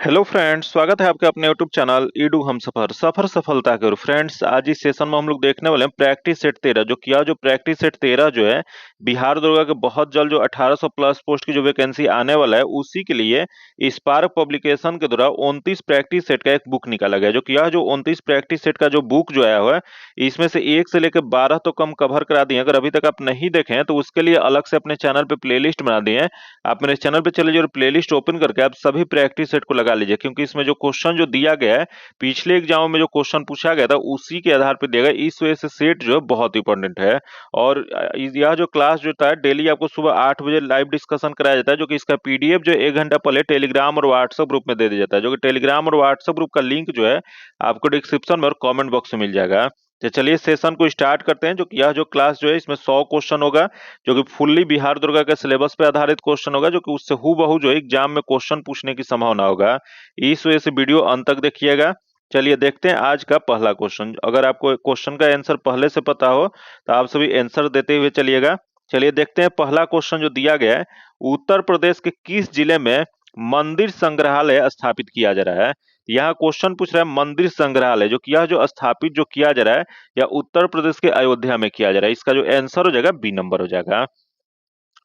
Hello friends, स्वागत है आपके अपने यूट्यूब चैनल ईडू हम सफर सफर सफलता के ओर। फ्रेंड्स, आज इस सेशन में हम लोग देखने वाले हैं प्रैक्टिस सेट 13 जो प्रैक्टिस सेट 13 जो है बिहार दुर्गा के बहुत जल्द जो 1800 प्लस पोस्ट की जो वैकेंसी आने वाला है उसी के लिए स्पार्क पब्लिकेशन के द्वारा 29 प्रैक्टिस सेट का एक बुक निकाला गया। यह जो 29 प्रैक्टिस सेट का जो बुक जो आया हुआ है इसमें से 1 से लेकर 12 तो कम कवर करा दिए। अगर अभी तक आप नहीं देखे हैं तो उसके लिए अलग से अपने चैनल पे प्लेलिस्ट बना दिए हैं। आप मेरे चैनल पे चले जाइए और प्लेलिस्ट ओपन करके आप सभी प्रैक्टिस सेट को लगा लीजिए, क्योंकि इसमें जो क्वेश्चन जो दिया गया है पिछले एग्जाम में जो क्वेश्चन पूछा गया था उसी के आधार पर दिया गया। इस वजह से सेट जो है बहुत इंपॉर्टेंट है। और यह जो क्लास जो था डेली आपको सुबह 8 बजे लाइव डिस्कशन कराया जाता है, जो कि इसका पीडीएफ जो 1 घंटा पहले टेलीग्राम और व्हाट्सएप ग्रुप में दे दिया जाता है। जो कि टेलीग्राम और व्हाट्सएप ग्रुप का लिंक जो है आपको डिस्क्रिप्शन में और कमेंट बॉक्स में मिल जाएगा। तो चलिए सेशन को स्टार्ट करते हैं। यह जो क्लास जो है इसमें 100 क्वेश्चन होगा, जो कि फुल्ली बिहार दुर्गा के सिलेबस पे आधारित क्वेश्चन होगा, जो कि उससे हूबहू जो एग्जाम में क्वेश्चन पूछने की संभावना होगा। इस वजह से वीडियो अंत तक देखिएगा। चलिए देखते हैं आज का पहला क्वेश्चन। अगर आपको क्वेश्चन का आंसर पहले से पता हो तो आप सभी आंसर देते हुए चलिएगा। चलिए देखते हैं पहला क्वेश्चन जो दिया गया है, उत्तर प्रदेश के किस जिले में मंदिर संग्रहालय स्थापित किया जा रहा है। यहाँ क्वेश्चन पूछ रहा है मंदिर संग्रहालय जो किया जो स्थापित जो किया जा रहा है या उत्तर प्रदेश के अयोध्या में किया जा रहा है। इसका जो आंसर हो जाएगा बी नंबर हो जाएगा।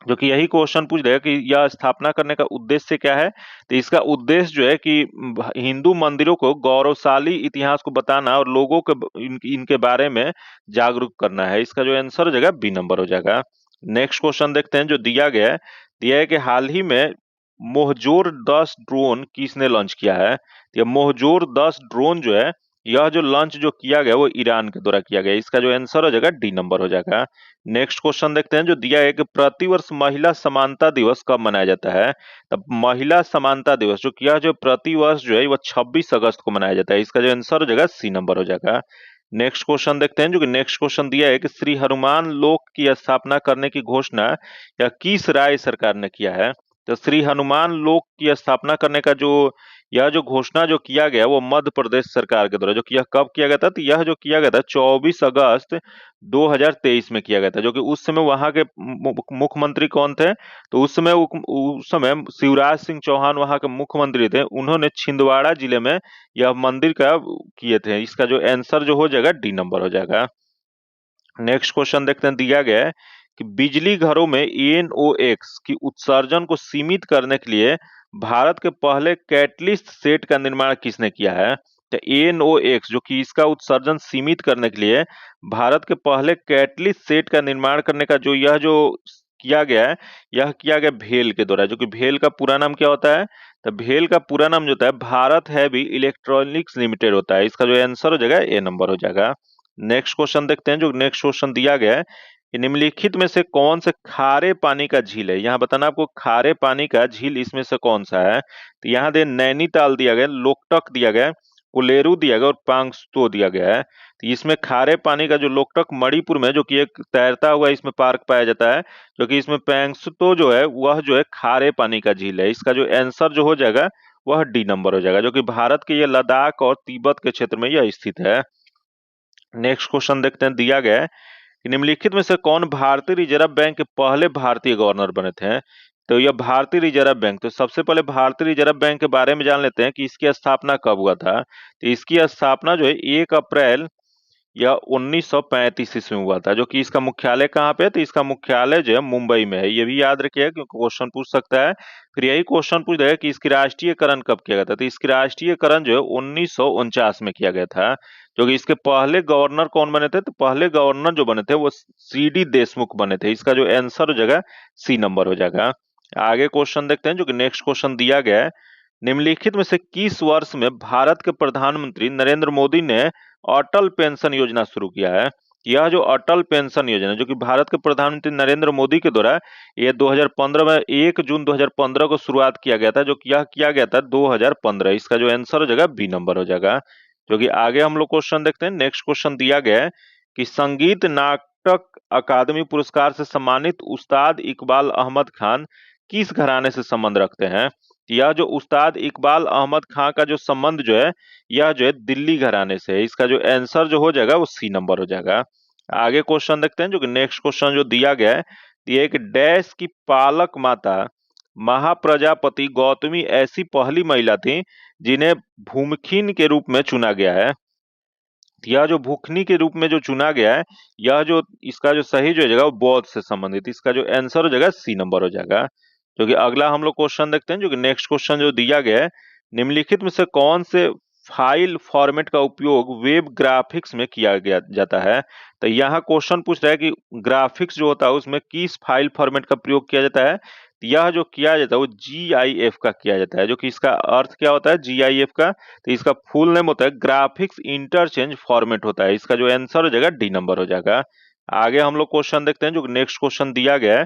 जो कि यही क्वेश्चन पूछ रहा है कि यह स्थापना करने का उद्देश्य क्या है। तो इसका उद्देश्य जो है कि हिंदू मंदिरों को गौरवशाली इतिहास को बताना और लोगों के इनके बारे में जागरूक करना है। इसका जो आंसर हो जाएगा बी नंबर हो जाएगा। नेक्स्ट क्वेश्चन देखते हैं जो दिया है कि हाल ही में मोहजोर 10 ड्रोन किसने लॉन्च किया है। यह मोहजोर 10 ड्रोन जो है यह जो लॉन्च जो किया गया वो ईरान के द्वारा किया गया। इसका जो आंसर हो जाएगा डी नंबर हो जाएगा। नेक्स्ट क्वेश्चन देखते हैं जो दिया है कि प्रतिवर्ष महिला समानता दिवस कब मनाया जाता है। तब महिला समानता दिवस जो किया जो प्रतिवर्ष जो है वह 26 अगस्त को मनाया जाता है। इसका जो आंसर हो जाएगा सी नंबर हो जाएगा। नेक्स्ट क्वेश्चन देखते हैं जो कि नेक्स्ट क्वेश्चन दिया है कि श्री हनुमान लोक की स्थापना करने की घोषणा या किस राज्य सरकार ने किया है। तो श्री हनुमान लोक की स्थापना करने का जो यह जो घोषणा जो किया गया वो मध्य प्रदेश सरकार के द्वारा जो कि यह कब किया गया था। तो यह जो किया गया था 24 अगस्त 2023 में किया गया था। जो कि उस समय वहां के मुख्यमंत्री कौन थे, तो उस समय शिवराज सिंह चौहान वहां के मुख्यमंत्री थे। उन्होंने छिंदवाड़ा जिले में यह मंदिर का किए थे। इसका जो आंसर जो हो जाएगा डी नंबर हो जाएगा। नेक्स्ट क्वेश्चन देखते हैं दिया गया है कि बिजली घरों में एनओएक्स की उत्सर्जन को सीमित करने के लिए भारत के पहले कैटलिस्ट सेट का निर्माण किसने किया है। तो एनओएक्स जो कि इसका उत्सर्जन सीमित करने के लिए भारत के पहले कैटलिस्ट सेट का निर्माण करने का जो यह जो किया गया है यह किया गया भेल के द्वारा। जो कि भेल का पूरा नाम क्या होता है, तो भेल का पूरा नाम जो होता है भारत हैवी इलेक्ट्रॉनिक्स लिमिटेड होता है। इसका जो आंसर हो जाएगा ए नंबर हो जाएगा। नेक्स्ट क्वेश्चन देखते हैं जो नेक्स्ट क्वेश्चन दिया गया है कि निम्नलिखित में से कौन से खारे पानी का झील है। यहाँ बताना आपको खारे पानी का झील इसमें से कौन सा है। तो यहाँ दे नैनीताल दिया गया, लोकटक दिया गया, कोलेरू दिया गया और पांगस्तो दिया गया है। तो इसमें खारे पानी का जो लोकटक मणिपुर में जो कि एक तैरता हुआ इसमें पार्क पाया जाता है, जो कि इसमें पैंगस्तो जो है वह जो है खारे पानी का झील है। इसका जो आंसर जो हो जाएगा वह डी नंबर हो जाएगा, जो कि भारत के ये लद्दाख और तिब्बत के क्षेत्र में यह स्थित है। नेक्स्ट क्वेश्चन देखते हैं दिया गया है कि निम्नलिखित में से कौन भारतीय रिजर्व बैंक के पहले भारतीय गवर्नर बने थे। तो यह भारतीय रिजर्व बैंक, तो सबसे पहले भारतीय रिजर्व बैंक के बारे में जान लेते हैं कि इसकी स्थापना कब हुआ था। तो इसकी स्थापना जो है 1 अप्रैल यह 1935 ईस्वी में हुआ था। जो कि इसका मुख्यालय कहाँ पे है, तो इसका मुख्यालय जो है मुंबई में है। ये भी याद रखिएगा क्योंकि क्वेश्चन पूछ सकता है। फिर यही क्वेश्चन पूछ देगा कि इसकी राष्ट्रीयकरण कब किया गया था। तो इसकी राष्ट्रीयकरण जो है 1949 में किया गया था। जो कि इसके पहले गवर्नर कौन बने थे, तो पहले गवर्नर जो बने थे वो सीडी देशमुख बने थे। इसका जो आंसर हो जाएगा सी नंबर हो जाएगा। आगे क्वेश्चन देखते हैं जो कि नेक्स्ट क्वेश्चन दिया गया है, निम्नलिखित में से किस वर्ष में भारत के प्रधानमंत्री नरेंद्र मोदी ने अटल पेंशन योजना शुरू किया है। यह जो अटल पेंशन योजना जो कि भारत के प्रधानमंत्री नरेंद्र मोदी के द्वारा ये 2015 में 1 जून 2015 को शुरुआत किया गया था। जो कि यह किया गया था 2015। इसका जो आंसर हो जाएगा बी नंबर हो जाएगा। जो कि आगे हम लोग क्वेश्चन देखते हैं। नेक्स्ट क्वेश्चन दिया गया है कि संगीत नाटक अकादमी पुरस्कार से सम्मानित उस्ताद इकबाल अहमद खान किस घराने से संबंध रखते हैं। यह जो उस्ताद इकबाल अहमद खान का जो संबंध जो है यह जो है दिल्ली घराने से है। इसका जो आंसर जो हो जाएगा वो सी नंबर हो जाएगा। आगे क्वेश्चन देखते हैं जो कि नेक्स्ट क्वेश्चन जो दिया गया है, ये एक डैश की पालक माता महाप्रजापति गौतमी ऐसी पहली महिला थी जिन्हें भूमिखिन के रूप में चुना गया है। यह जो भूखनी के रूप में जो चुना गया है, यह जो इसका जो सही जो हो जाएगा वो बौद्ध से संबंधित, इसका जो आंसर हो जाएगा सी नंबर हो जाएगा। जो कि अगला हम लोग क्वेश्चन देखते हैं, जो कि नेक्स्ट क्वेश्चन जो दिया गया है, निम्नलिखित में से कौन से फाइल फॉर्मेट का उपयोग वेब ग्राफिक्स में किया गया जाता है। तो यहाँ क्वेश्चन पूछ रहा है कि ग्राफिक्स जो होता है उसमें किस फाइल फॉर्मेट का प्रयोग किया जाता है। तो यह जो किया जाता है वो GIF का किया जाता है, जो कि इसका अर्थ क्या होता है GIF का, तो इसका फुल नेम होता है ग्राफिक्स इंटरचेंज फॉर्मेट होता है। इसका जो आंसर हो जाएगा डी नंबर हो जाएगा। आगे हम लोग क्वेश्चन देखते हैं, जो नेक्स्ट क्वेश्चन दिया गया है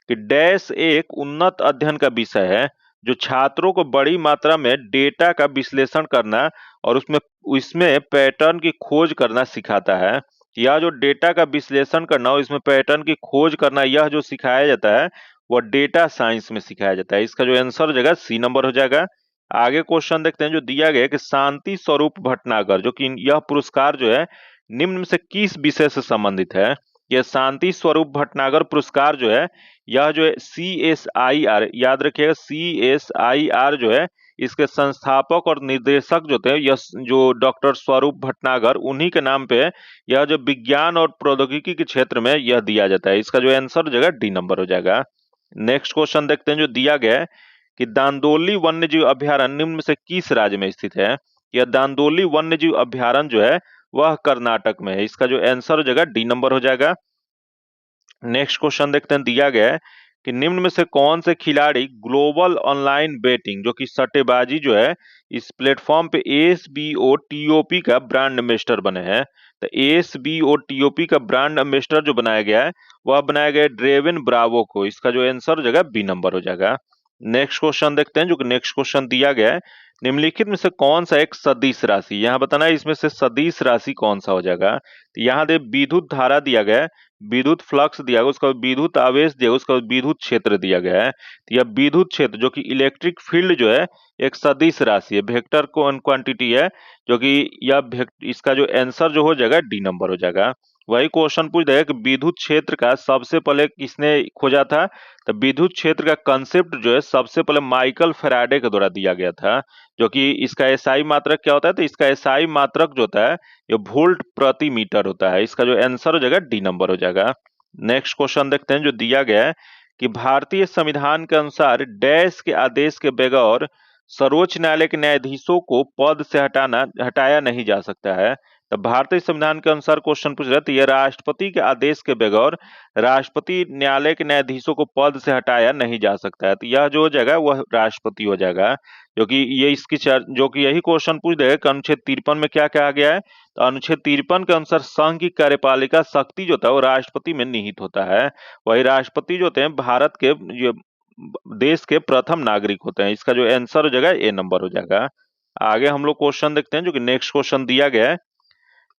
कि डैश एक उन्नत अध्ययन का विषय है जो छात्रों को बड़ी मात्रा में डेटा का विश्लेषण करना और उसमें इसमें पैटर्न की खोज करना सिखाता है। यह जो डेटा का विश्लेषण करना और इसमें पैटर्न की खोज करना, यह जो सिखाया जाता है वह डेटा साइंस में सिखाया जाता है। इसका जो आंसर हो जाएगा सी नंबर हो जाएगा। आगे क्वेश्चन देखते हैं, जो दिया गया है कि शांति स्वरूप भटनागर, जो कि यह पुरस्कार जो है निम्न में से किस विषय से संबंधित है। यह शांति स्वरूप भटनागर पुरस्कार जो है, यह जो है CSIR, याद रखिएगा CSIR जो है, इसके संस्थापक और निर्देशक जो थे, यह जो डॉक्टर स्वरूप भटनागर, उन्हीं के नाम पे यह जो विज्ञान और प्रौद्योगिकी के क्षेत्र में यह दिया जाता है। इसका जो आंसर हो जाएगा डी नंबर हो जाएगा। नेक्स्ट क्वेश्चन देखते हैं, जो दिया गया है कि दांदोली वन्यजीव अभ्यारण्य निम्न में से किस राज्य में स्थित है। यह दांदोली वन्यजीव अभ्यारण्य जो है वह कर्नाटक में है। इसका जो आंसर हो जाएगा डी नंबर हो जाएगा। नेक्स्ट क्वेश्चन देखते हैं, दिया गया है कि निम्न में से कौन से खिलाड़ी ग्लोबल ऑनलाइन बेटिंग, जो कि सट्टेबाजी जो है, इस प्लेटफॉर्म पे ASBO TOP का ब्रांड एम्बेसडर बने हैं। तो ASBO TOP का ब्रांड एम्बेसडर जो बनाया गया है वह बनाया गया है ड्रेविन ब्रावो को। इसका जो आंसर हो जाएगा बी नंबर हो जाएगा। नेक्स्ट क्वेश्चन देखते हैं, जो कि नेक्स्ट क्वेश्चन दिया गया है, निम्नलिखित में से कौन सा एक सदिश राशि, यहाँ बताना है इसमें से सदिश राशि कौन सा हो जाएगा। तो यहाँ दे विद्युत धारा दिया गया है, विद्युत फ्लक्स दिया गया, उसका विद्युत आवेश दिया गया, उसका विद्युत क्षेत्र दिया गया है। तो यह विद्युत क्षेत्र जो कि इलेक्ट्रिक फील्ड जो है एक सदिश राशि है, वेक्टर क्वांटिटी है, जो कि यह इसका जो आंसर जो हो जाएगा डी नंबर हो जाएगा। वही क्वेश्चन पूछ देगा कि विद्युत क्षेत्र का सबसे पहले किसने खोजा था। तो विद्युत क्षेत्र का कंसेप्ट जो है सबसे पहले माइकल फैराडे के द्वारा दिया गया था। जो कि इसका एसआई मात्रक क्या होता है, तो इसका एसआई मात्रक जो होता है ये वोल्ट प्रति मीटर होता है। इसका जो आंसर हो जाएगा डी नंबर हो जाएगा। नेक्स्ट क्वेश्चन देखते हैं, जो दिया गया है कि भारतीय संविधान के अनुसार डैश के आदेश के बगैर सर्वोच्च न्यायालय के न्यायाधीशों को पद से हटाया नहीं जा सकता है। तो भारतीय संविधान के अनुसार क्वेश्चन पूछ रहा है, तो यह राष्ट्रपति के आदेश के बगैर राष्ट्रपति न्यायालय के न्यायाधीशों को पद से हटाया नहीं जा सकता है। तो यह जो हो जाएगा वह राष्ट्रपति हो जाएगा। जो कि ये इसकी जो कि यही क्वेश्चन पूछ देगा कि अनुच्छेद 53 में क्या कहा गया है। तो अनुच्छेद 53 के अनुसार संघ की कार्यपालिका शक्ति जो होता है वो राष्ट्रपति में निहित होता है। वही राष्ट्रपति जो होते हैं भारत के देश के प्रथम नागरिक होते हैं। इसका जो आंसर हो जाएगा ए नंबर हो जाएगा। आगे हम लोग क्वेश्चन देखते हैं, जो कि नेक्स्ट क्वेश्चन दिया गया है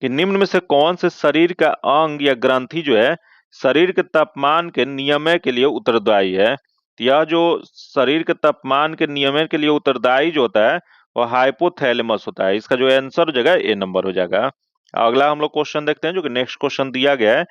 कि निम्न में से कौन से शरीर का अंग या ग्रंथि जो है शरीर के तापमान के नियमन के लिए उत्तरदायी है। यह जो शरीर के तापमान के नियमन के लिए उत्तरदायी जो होता है वह हाइपोथैलेमस होता है। इसका जो आंसर हो जाएगा ए नंबर हो जाएगा। अगला हम लोग क्वेश्चन देखते हैं, जो कि नेक्स्ट क्वेश्चन दिया गया है,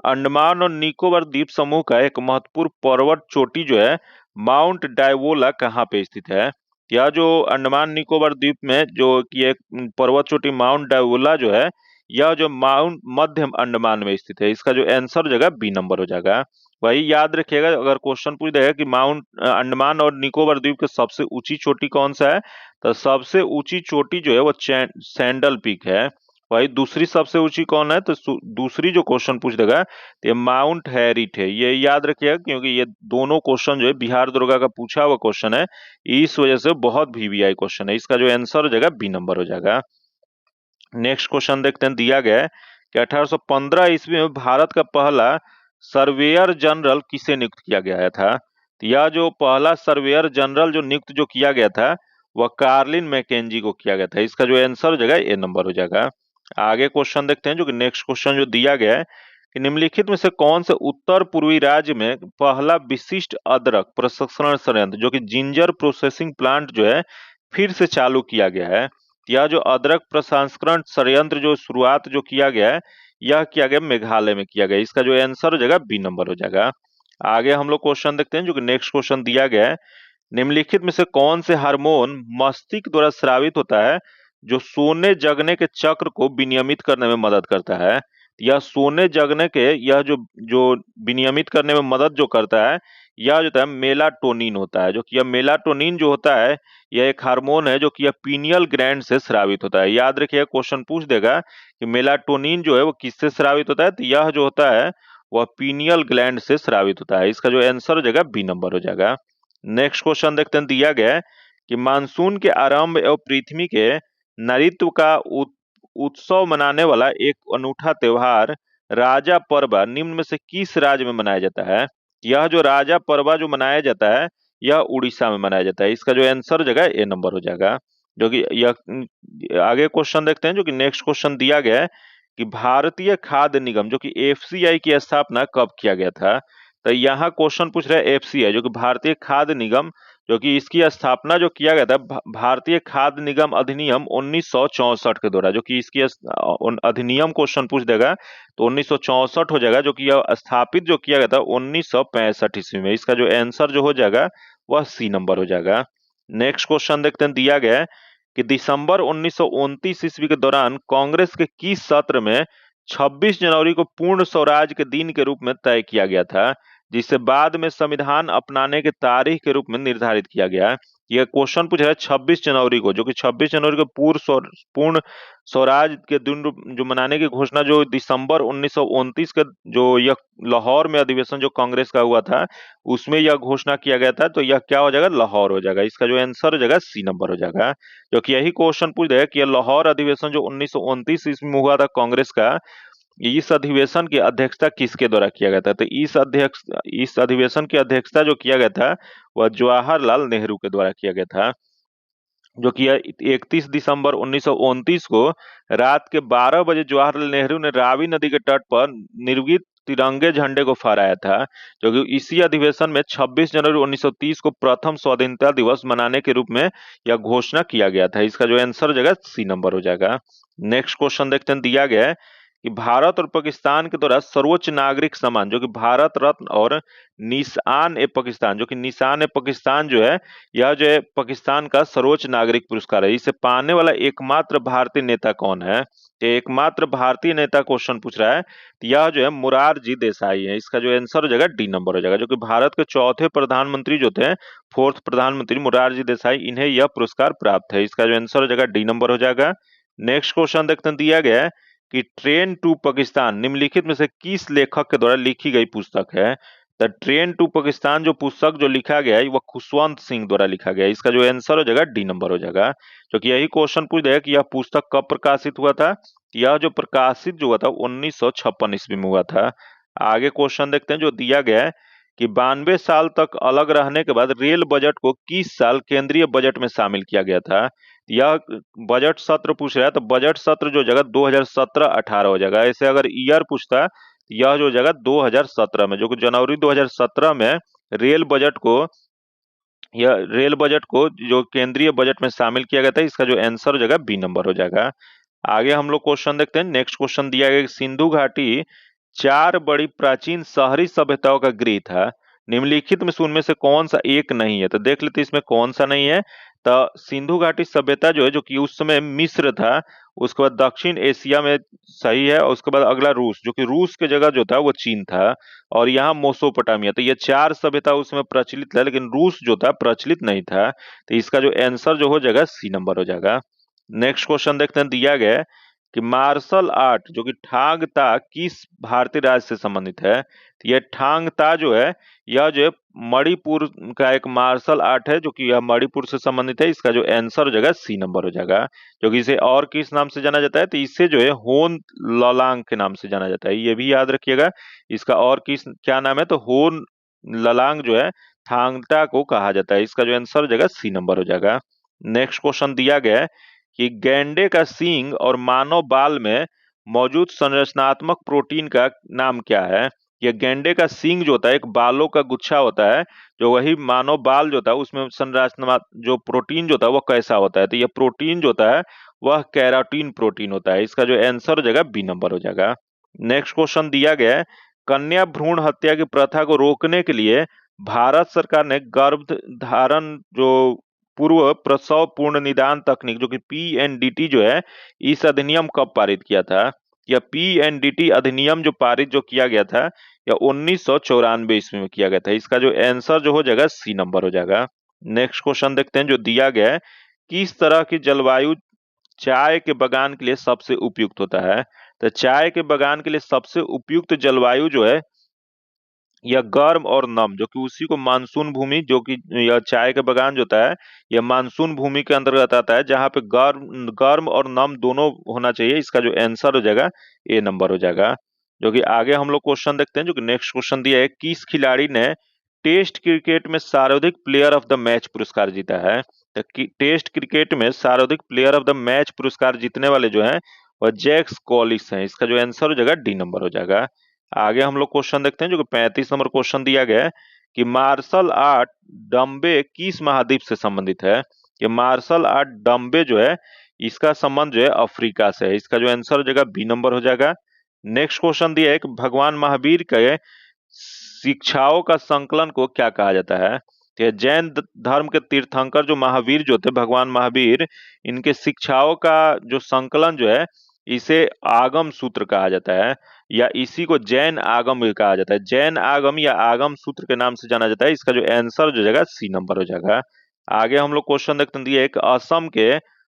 अंडमान और निकोबार द्वीप समूह का एक महत्वपूर्ण पर्वत चोटी जो है माउंट डाइवोला कहाँ पे स्थित है। यह जो अंडमान निकोबार द्वीप में जो कि एक पर्वत चोटी माउंट डाइवोला जो है, यह जो माउंट मध्य अंडमान में स्थित है। इसका जो आंसर हो जाएगा बी नंबर हो जाएगा। वही याद रखिएगा, अगर क्वेश्चन पूछ देगा कि माउंट अंडमान और निकोबार द्वीप की सबसे ऊंची चोटी कौन सा है, तो सबसे ऊंची चोटी जो है वो सैंडल पीक है। वही दूसरी सबसे ऊंची कौन है, तो दूसरी जो क्वेश्चन पूछ देगा तो ये माउंट हैरिट है। ये याद रखिएगा, क्योंकि ये दोनों क्वेश्चन जो है बिहार दुर्गा का पूछा हुआ क्वेश्चन है, इस वजह से बहुत VVI क्वेश्चन है। इसका जो आंसर हो जाएगा बी नंबर हो जाएगा। नेक्स्ट क्वेश्चन देखते हैं, दिया गया है कि 1815 ईस्वी में भारत का पहला सर्वेयर जनरल किसे नियुक्त किया गया था। तो यह जो पहला सर्वेयर जनरल जो नियुक्त जो किया गया था वह कार्लिन मैकेंजी को किया गया था। इसका जो आंसर हो जाएगा ए नंबर हो जाएगा। आगे क्वेश्चन देखते हैं, जो कि नेक्स्ट क्वेश्चन जो दिया गया है कि निम्नलिखित में से कौन से उत्तर पूर्वी राज्य में पहला विशिष्ट अदरक प्रसंस्करण संयंत्र जो कि जिंजर प्रोसेसिंग प्लांट जो है फिर से चालू किया गया है। यह जो अदरक प्रसंस्करण संयंत्र जो शुरुआत जो किया गया है, यह किया गया मेघालय में किया गया। इसका जो आंसर हो जाएगा बी नंबर हो जाएगा। आगे हम लोग क्वेश्चन देखते हैं जो कि नेक्स्ट क्वेश्चन दिया गया है, निम्नलिखित में से कौन से हार्मोन मस्तिष्क द्वारा स्रावित होता है जो सोने जगने के चक्र को विनियमित करने में मदद करता है। यह सोने जगने के यह जो जो विनियमित करने में मदद जो करता है, यह जो होता है मेलाटोनिन होता है। जो कि यह मेलाटोनिन जो होता है, यह एक हार्मोन है जो कि यह पीनियल ग्लैंड से स्रावित होता है। याद रखिए, क्वेश्चन पूछ देगा कि मेलाटोनिन जो है वो किससे स्रावित होता है, तो यह जो होता है वह पीनियल ग्लैंड से स्रावित होता है। इसका जो आंसर हो जाएगा बी नंबर हो जाएगा। नेक्स्ट क्वेश्चन देखते हैं, दिया गया है कि मानसून के आरंभ एवं पृथ्वी के नरित्व का उत्सव मनाने वाला एक अनूठा त्योहार राजा परबा निम्न में से किस राज्य में मनाया जाता है। यह जो राजा परबा जो मनाया जाता है, यह उड़ीसा में मनाया जाता है। इसका जो आंसर हो जाएगा ए नंबर हो जाएगा। जो कि यह आगे क्वेश्चन देखते हैं जो कि नेक्स्ट क्वेश्चन दिया गया है कि भारतीय खाद्य निगम जो कि एफसीआई की स्थापना कब किया गया था। तो यहाँ क्वेश्चन पूछ रहा है एफसीआई जो कि भारतीय खाद्य निगम, जो कि इसकी स्थापना जो किया गया था भारतीय खाद्य निगम अधिनियम 1964 के द्वारा। जो कि इसकी अधिनियम क्वेश्चन पूछ देगा तो 1964 हो जाएगा। जो कि यह स्थापित जो किया गया था 1965 ईस्वी में। इसका जो आंसर जो हो जाएगा वह सी नंबर हो जाएगा। नेक्स्ट क्वेश्चन देखते हैं, दिया गया है कि दिसंबर 1929 ईस्वी के दौरान कांग्रेस के किस सत्र में 26 जनवरी को पूर्ण स्वराज के दिन के रूप में तय किया गया था, जिसे बाद में संविधान अपनाने के तारीख के रूप में निर्धारित किया गया है। यह क्वेश्चन पूछा है 26 जनवरी को, जो कि 26 जनवरी को पूर्ण स्वराज के दिन जो मनाने की घोषणा जो दिसंबर 1929 का जो यह लाहौर में अधिवेशन जो कांग्रेस का हुआ था, उसमें यह घोषणा किया गया था। तो यह क्या हो जाएगा, लाहौर हो जाएगा। इसका जो आंसर हो जाएगा सी नंबर हो जाएगा। जो कि यही क्वेश्चन पूछ देगा कि यह लाहौर अधिवेशन जो 1929 ईस्वी में हुआ था कांग्रेस का, इस अधिवेशन की अध्यक्षता किसके द्वारा किया गया था। तो इस अधिवेशन की अध्यक्षता जो किया गया था वह जवाहरलाल नेहरू के द्वारा किया गया था। जो कि 31 दिसंबर 1929 को रात के 12 बजे जवाहरलाल नेहरू ने रावी नदी के तट पर निर्मित तिरंगे झंडे को फहराया था। जो कि इसी अधिवेशन में 26 जनवरी 1930 को प्रथम स्वाधीनता दिवस मनाने के रूप में यह घोषणा किया गया था। इसका जो आंसर हो जाएगा सी नंबर हो जाएगा। नेक्स्ट क्वेश्चन देखते हैं, दिया गया है कि भारत और पाकिस्तान के द्वारा सर्वोच्च नागरिक सम्मान जो कि भारत रत्न और निशान ए पाकिस्तान, जो कि निशान ए पाकिस्तान जो है, यह जो है पाकिस्तान का सर्वोच्च नागरिक पुरस्कार है। इसे पाने वाला एकमात्र भारतीय नेता कौन है। ये एकमात्र भारतीय नेता क्वेश्चन पूछ रहा है, तो यह जो है मोरारजी देसाई है। इसका जो आंसर हो जाएगा डी नंबर हो जाएगा। जो कि भारत के चौथे प्रधानमंत्री जो थे, फोर्थ प्रधानमंत्री मोरारजी देसाई, इन्हें यह पुरस्कार प्राप्त है। इसका जो आंसर हो जाएगा डी नंबर हो जाएगा। नेक्स्ट क्वेश्चन देखते हैं, दिया गया है कि ट्रेन टू पाकिस्तान निम्नलिखित में से किस लेखक के द्वारा लिखी गई पुस्तक है। द ट्रेन टू पाकिस्तान जो पुस्तक जो लिखा गया है वह खुशवंत सिंह द्वारा लिखा गया है। इसका जो आंसर हो जाएगा डी नंबर हो जाएगा। जो कि यही क्वेश्चन पूछ देगा कि यह पुस्तक कब प्रकाशित हुआ था। यह जो प्रकाशित जो हुआ था 1956 ईस्वी में हुआ था। आगे क्वेश्चन देखते हैं जो दिया गया है कि 92 साल तक अलग रहने के बाद रेल बजट को किस साल केंद्रीय बजट में शामिल किया गया था। यह बजट सत्र पूछ रहा है, तो बजट सत्र जो जगह 2017-18 हो जाएगा। ऐसे अगर ईयर पूछता यह जो जगह 2017 में, जो कि जनवरी 2017 में रेल बजट को रेल बजट को जो केंद्रीय बजट में शामिल किया गया था। इसका जो आंसर हो जाएगा बी नंबर हो जाएगा। आगे हम लोग क्वेश्चन देखते हैं। नेक्स्ट क्वेश्चन दिया गया सिंधु घाटी 4 बड़ी प्राचीन शहरी सभ्यताओं का गृह था। निम्नलिखित में से उनमें से कौन सा एक नहीं है। तो देख लेते इसमें कौन सा नहीं है। तो सिंधु घाटी सभ्यता जो है, जो कि उस समय मिस्र था, उसके बाद दक्षिण एशिया में सही है, और उसके बाद अगला रूस, जो कि रूस के जगह जो था वो चीन था, और यहाँ मोसोपोटामिया। तो ये 4 सभ्यता उसमें प्रचलित है, लेकिन रूस जो था प्रचलित नहीं था। तो इसका जो आंसर जो हो जाएगा सी नंबर हो जाएगा। नेक्स्ट क्वेश्चन देखते हैं, दिया गया है कि मार्शल आर्ट जो कि थांग ता किस भारतीय राज्य से संबंधित है। तो यह थांग ता जो है, यह जो है मणिपुर का एक मार्शल आर्ट है, जो कि यह मणिपुर से संबंधित है। इसका जो आंसर हो जाएगा सी नंबर हो जाएगा। जो कि इसे और किस नाम से जाना जाता है, तो इसे जो है होन ललांग के नाम से जाना जाता है। ये भी याद रखिएगा, इसका और किस क्या नाम है, तो होन ललांग जो है थांगटा को कहा जाता है। इसका जो आंसर हो जाएगा सी नंबर हो जाएगा। नेक्स्ट क्वेश्चन दिया गया है कि गैंडे का सींग और मानव बाल में मौजूद संरचनात्मक प्रोटीन का नाम क्या है। यह गैंडे का सींग जो होता है एक बालों का गुच्छा होता है, जो वही मानव बाल जो होता है उसमें संरचनात्मक जो प्रोटीन जो होता है वो कैसा होता है। तो यह प्रोटीन जो होता है वह कैराटीन प्रोटीन होता है। इसका जो आंसर हो जाएगा बी नंबर हो जाएगा। नेक्स्ट क्वेश्चन दिया गया है कन्या भ्रूण हत्या की प्रथा को रोकने के लिए भारत सरकार ने गर्भ धारण जो पूर्व प्रसव पूर्ण निदान तकनीक जो कि पीएनडीटी जो है, इस अधिनियम कब पारित किया था? या पीएनडीटी अधिनियम जो पारित जो किया गया था या 1994 ईस्वी में किया गया था? इसका जो आंसर जो हो जाएगा सी नंबर हो जाएगा। नेक्स्ट क्वेश्चन देखते हैं जो दिया गया है, किस तरह की जलवायु चाय के बगान के लिए सबसे उपयुक्त होता है? तो चाय के बगान के लिए सबसे उपयुक्त जलवायु जो है यह गर्म और नम, जो कि उसी को मानसून भूमि, जो कि यह चाय का बगान जो होता है यह मानसून भूमि के अंतर्गत आता है, जहां पे गर्म गर्म और नम दोनों होना चाहिए। इसका जो आंसर हो जाएगा ए नंबर हो जाएगा। जो कि आगे हम लोग क्वेश्चन देखते हैं, जो कि नेक्स्ट क्वेश्चन दिया है, किस खिलाड़ी ने टेस्ट क्रिकेट में सर्वाधिक प्लेयर ऑफ द मैच पुरस्कार जीता है? तो टेस्ट क्रिकेट में सर्वाधिक प्लेयर ऑफ द मैच पुरस्कार जीतने वाले जो हैं वह जैक्स कॉलिस हैं। इसका जो आंसर हो जाएगा डी नंबर हो जाएगा। आगे हम लोग क्वेश्चन देखते हैं, जो कि 35 नंबर क्वेश्चन दिया गया है कि मार्शल आर्ट डम्बे किस महाद्वीप से संबंधित है? कि मार्शल आर्ट डम्बे जो है इसका संबंध जो है अफ्रीका से है। इसका जो आंसर हो जाएगा बी नंबर हो जाएगा। नेक्स्ट क्वेश्चन दिया है कि भगवान महावीर के शिक्षाओं का संकलन को क्या कहा जाता है? तो जैन धर्म के तीर्थंकर जो महावीर जो थे, भगवान महावीर, इनके शिक्षाओं का जो संकलन जो है इसे आगम सूत्र कहा जाता है, या इसी को जैन आगम भी कहा जाता है। जैन आगम या आगम सूत्र के नाम से जाना जाता है। इसका जो आंसर हो जाएगा सी नंबर हो जाएगा। आगे हम लोग क्वेश्चन देखते हैं, एक असम के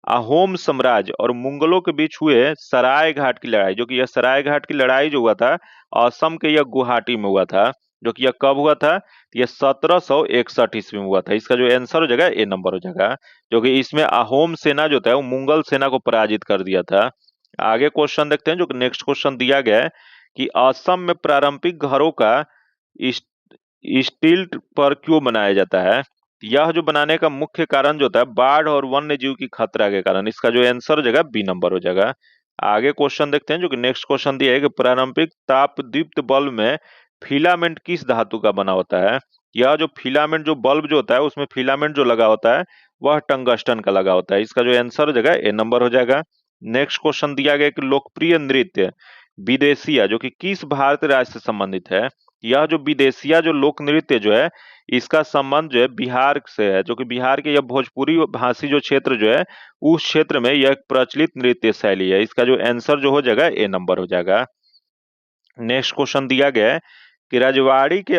अहोम साम्राज्य और मुगलों के बीच हुए सराय घाट की लड़ाई, जो कि यह सराय घाट की लड़ाई जो हुआ था असम के यह गुवाहाटी में हुआ था, जो कि यह कब हुआ था? यह 1761 ईस्वी में हुआ था। इसका जो आंसर हो जाएगा ए नंबर हो जाएगा। जो कि इसमें अहोम सेना जो था वो मुगल सेना को पराजित कर दिया था। आगे क्वेश्चन देखते हैं, जो कि नेक्स्ट क्वेश्चन दिया गया है कि असम में पारंपरिक घरों का स्टिल्ट पर क्यों बनाया जाता है? यह जो बनाने का मुख्य कारण जो होता है बाढ़ और वन्य जीव की खतरा के कारण। इसका जो आंसर हो जाएगा बी नंबर हो जाएगा। आगे क्वेश्चन देखते हैं, जो कि नेक्स्ट क्वेश्चन दिया है कि पारंपरिक तापदीप्त बल्ब में फिलामेंट किस धातु का बना होता है? यह जो फिलामेंट जो बल्ब जो होता है उसमें फिलामेंट जो लगा होता है वह टंगस्टन का लगा होता है। इसका जो आंसर हो जाएगा ए नंबर हो जाएगा। नेक्स्ट क्वेश्चन दिया गया कि लोकप्रिय नृत्य विदेशिया जो कि किस भारतीय राज्य से संबंधित है? यह जो विदेशिया जो लोक नृत्य जो है इसका संबंध जो है बिहार से है, जो कि बिहार के यह भोजपुरी भाषी जो क्षेत्र जो है उस क्षेत्र में यह एक प्रचलित नृत्य शैली है। इसका जो आंसर जो हो जाएगा ए नंबर हो जाएगा। नेक्स्ट क्वेश्चन दिया गया है कि रजवाड़ी के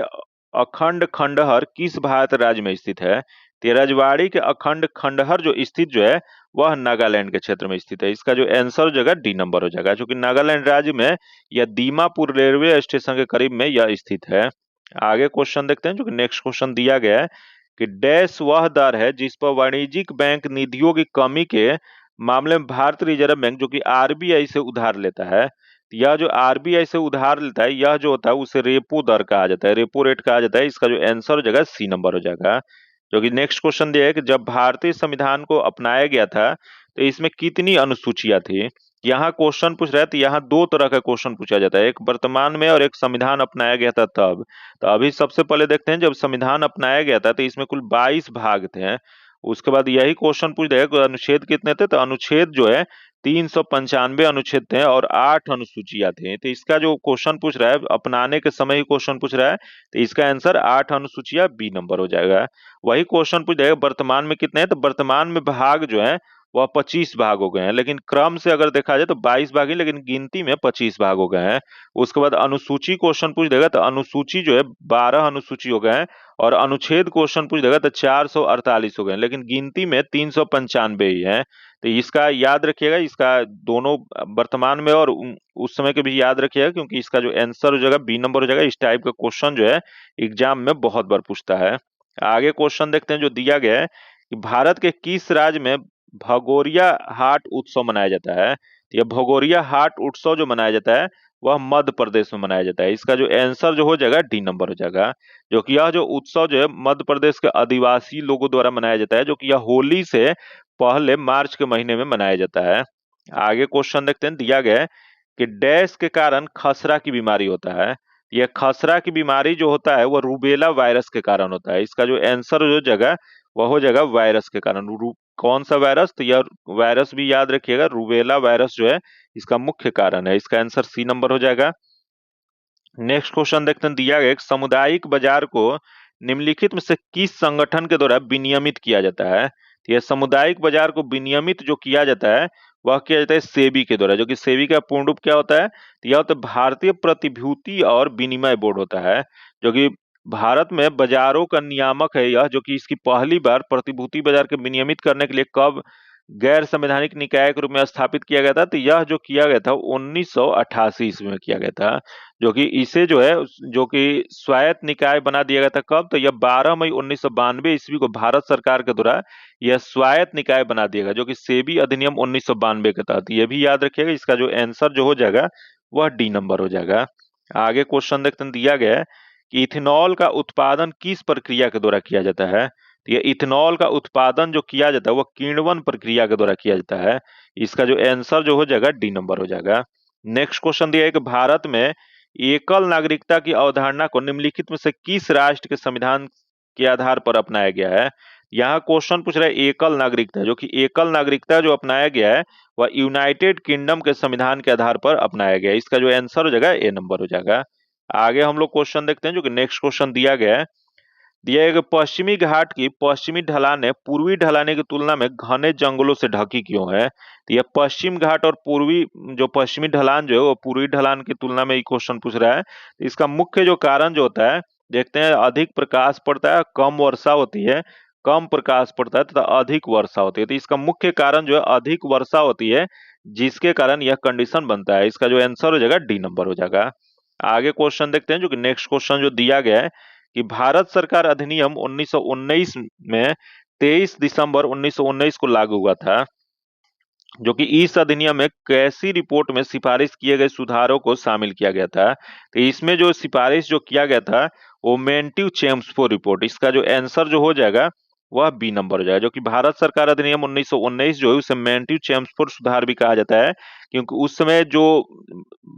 अखंड खंडहर किस भारत राज्य में स्थित है? तो रजवाड़ी के अखंड खंडहर जो स्थित जो है वह नागालैंड के क्षेत्र में स्थित है। इसका जो आंसर हो जाएगा डी नंबर हो जाएगा, जो कि नागालैंड राज्य में यह दीमापुर रेलवे स्टेशन के करीब में यह स्थित है। आगे क्वेश्चन देखते हैं, जो कि नेक्स्ट क्वेश्चन दिया गया है कि डैश वह दर है जिस पर वाणिज्यिक बैंक निधियों की कमी के मामले में भारतीय रिजर्व बैंक जो कि आरबीआई से उधार लेता है। यह जो आरबीआई से उधार लेता है यह जो होता है उसे रेपो दर कहा जाता है, रेपो रेट कहा जाता है। इसका जो आंसर हो जाएगा सी नंबर हो जाएगा। जो कि नेक्स्ट क्वेश्चन दिया है कि जब भारतीय संविधान को अपनाया गया था तो इसमें कितनी अनुसूचियां थी? यहाँ क्वेश्चन पूछ रहा है तो यहाँ दो तरह का क्वेश्चन पूछा जाता है, एक वर्तमान में और एक संविधान अपनाया गया था तब। तो अभी सबसे पहले देखते हैं, जब संविधान अपनाया गया था तो इसमें कुल 22 भाग थे। उसके बाद यही क्वेश्चन पूछ देगा कि अनुच्छेद कितने थे, तो अनुच्छेद जो है 395 अनुच्छेद थे और 8 अनुसूचियां थी। तो इसका जो क्वेश्चन पूछ रहा है अपनाने के समय ही क्वेश्चन पूछ रहा है, तो इसका आंसर 8 अनुसूचियां बी नंबर हो जाएगा। वही क्वेश्चन पूछ जाएगा वर्तमान में कितने हैं, तो वर्तमान में भाग जो है वह 25 भाग हो गए हैं, लेकिन क्रम से अगर देखा जाए तो 22 भाग ही, लेकिन गिनती में 25 भाग हो गए हैं। उसके बाद अनुसूची क्वेश्चन पूछ देगा तो अनुसूची जो है 12 अनुसूची हो गए हैं, और अनुच्छेद क्वेश्चन पूछ देगा तो 448 हो गए, लेकिन गिनती में 395 ही है। तो इसका याद रखिएगा, इसका दोनों वर्तमान में और उस समय के भी याद रखिएगा, क्योंकि इसका जो आंसर हो जाएगा बी नंबर हो जाएगा। इस टाइप का क्वेश्चन जो है एग्जाम में बहुत बार पूछता है। आगे क्वेश्चन देखते हैं, जो दिया गया है कि भारत के किस राज्य में भगोरिया हाट उत्सव मनाया जाता है? तो यह भगोरिया हाट उत्सव जो मनाया जाता है वह मध्य प्रदेश में मनाया जाता है। इसका जो आंसर जो हो जाएगा डी नंबर हो जाएगा। जो कि यह जो उत्सव जो है मध्य प्रदेश के आदिवासी लोगों द्वारा मनाया जाता है, जो कि यह होली से पहले मार्च के महीने में मनाया जाता है। आगे क्वेश्चन देखते हैं, दिया गया है कि डैश के कारण खसरा की बीमारी होता है। यह खसरा की बीमारी जो होता है वह रूबेला वायरस के कारण होता है। इसका जो आंसर जो जगह वह हो जाएगा वायरस के कारण। कौन सा वायरस? तो यह वायरस भी याद रखिएगा, रूबेला वायरस जो है इसका मुख्य कारण है। इसका आंसर सी नंबर हो जाएगा। नेक्स्ट क्वेश्चन देखते हैं, दिया गया एक सामुदायिक बाजार को निम्नलिखित में से किस संगठन के द्वारा विनियमित किया जाता है। तो यह सामुदायिक बाजार को विनियमित जो किया जाता है वह किया जाता है सेबी के द्वारा, जो कि सेबी का पूर्ण रूप क्या होता है, तो यह होता है भारतीय प्रतिभूति और विनिमय बोर्ड होता है, जो कि भारत में बाजारों का नियामक है यह, जो कि इसकी पहली बार प्रतिभूति बाजार के विनियमित करने के लिए कब गैर संवैधानिक निकाय के रूप में स्थापित किया गया था, तो यह जो किया गया था 1988 ईस्वी में किया गया था, जो कि इसे जो है जो कि स्वायत्त निकाय बना दिया गया था कब, तो यह 12 मई 1992 ईस्वी को भारत सरकार के द्वारा यह स्वायत्त निकाय बना दिया गया, जो कि सेबी अधिनियम 1992 के तहत। ये भी याद रखिएगा, इसका जो आंसर जो हो जाएगा वह डी नंबर हो जाएगा। आगे क्वेश्चन देखते हैं, दिया गया है कि इथेनॉल का उत्पादन किस प्रक्रिया के द्वारा किया जाता है। तो ये इथेनॉल का उत्पादन जो किया जाता है वह किण्वन प्रक्रिया के द्वारा किया जाता है। इसका जो आंसर जो हो जाएगा डी नंबर हो जाएगा। नेक्स्ट क्वेश्चन दिया है कि भारत में एकल नागरिकता की अवधारणा को निम्नलिखित में से किस राष्ट्र के संविधान के आधार पर अपनाया गया है। यहाँ क्वेश्चन पूछ रहा है एकल नागरिकता, जो कि एकल नागरिकता जो अपनाया गया है वह यूनाइटेड किंगडम के संविधान के आधार पर अपनाया गया है। इसका जो आंसर हो जाएगा ए नंबर हो जाएगा। आगे हम लोग क्वेश्चन देखते हैं, जो कि नेक्स्ट क्वेश्चन दिया गया है, दिया है कि पश्चिमी घाट की पश्चिमी ढलानें पूर्वी ढलाने की तुलना में घने जंगलों से ढकी क्यों है। तो यह पश्चिम घाट और पूर्वी जो पश्चिमी ढलान जो है वो पूर्वी ढलान की तुलना में ये क्वेश्चन पूछ रहा है। तो इसका मुख्य जो कारण जो होता है, देखते हैं, अधिक प्रकाश पड़ता है, कम वर्षा होती है, कम प्रकाश पड़ता है तथा अधिक वर्षा होती है। तो इसका मुख्य कारण जो है अधिक वर्षा होती है, जिसके कारण यह कंडीशन बनता है। इसका जो आंसर हो जाएगा डी नंबर हो जाएगा। आगे क्वेश्चन देखते हैं, जो कि नेक्स्ट क्वेश्चन जो दिया गया है कि भारत सरकार अधिनियम 1919 में 23 दिसंबर 1919 को लागू हुआ था, जो कि इस अधिनियम में कैसी रिपोर्ट में सिफारिश किए गए सुधारों को शामिल किया गया था। तो इसमें जो सिफारिश जो किया गया था वो मेंटिव चेम्स्फोर्ड रिपोर्ट, इसका जो आंसर जो हो जाएगा वह बी नंबर हो जाएगा, जो कि भारत सरकार अधिनियम 1919 जो है उसे मेंटिव चेम्स्फोर्ड सुधार भी कहा जाता है, क्योंकि उस समय जो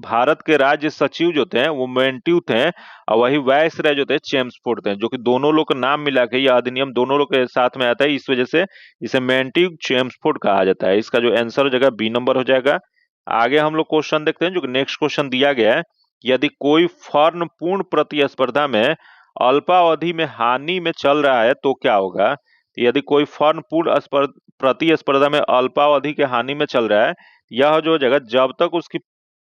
भारत के राज्य सचिव जो थे वो मेंटिव थे और वही वायसराय जो थे चेम्स्फोर्ड थे, जो कि दोनों लोग का नाम मिला के यह अधिनियम दोनों लोग के साथ में आता है, इस वजह से इसे मेंटिव चेम्स्फोर्ड कहा जाता है। इसका जो आंसर हो जाएगा बी नंबर हो जाएगा। आगे हम लोग क्वेश्चन देखते हैं, जो कि नेक्स्ट क्वेश्चन दिया गया है, यदि कोई फर्म पूर्ण प्रतिस्पर्धा में अल्पावधि में हानि में चल रहा है तो क्या होगा। तो यदि कोई फर्म पूर्ण प्रतिस्पर्धा में अल्पावधि के हानि में चल रहा है, यह जो हो जाएगा जब तक उसकी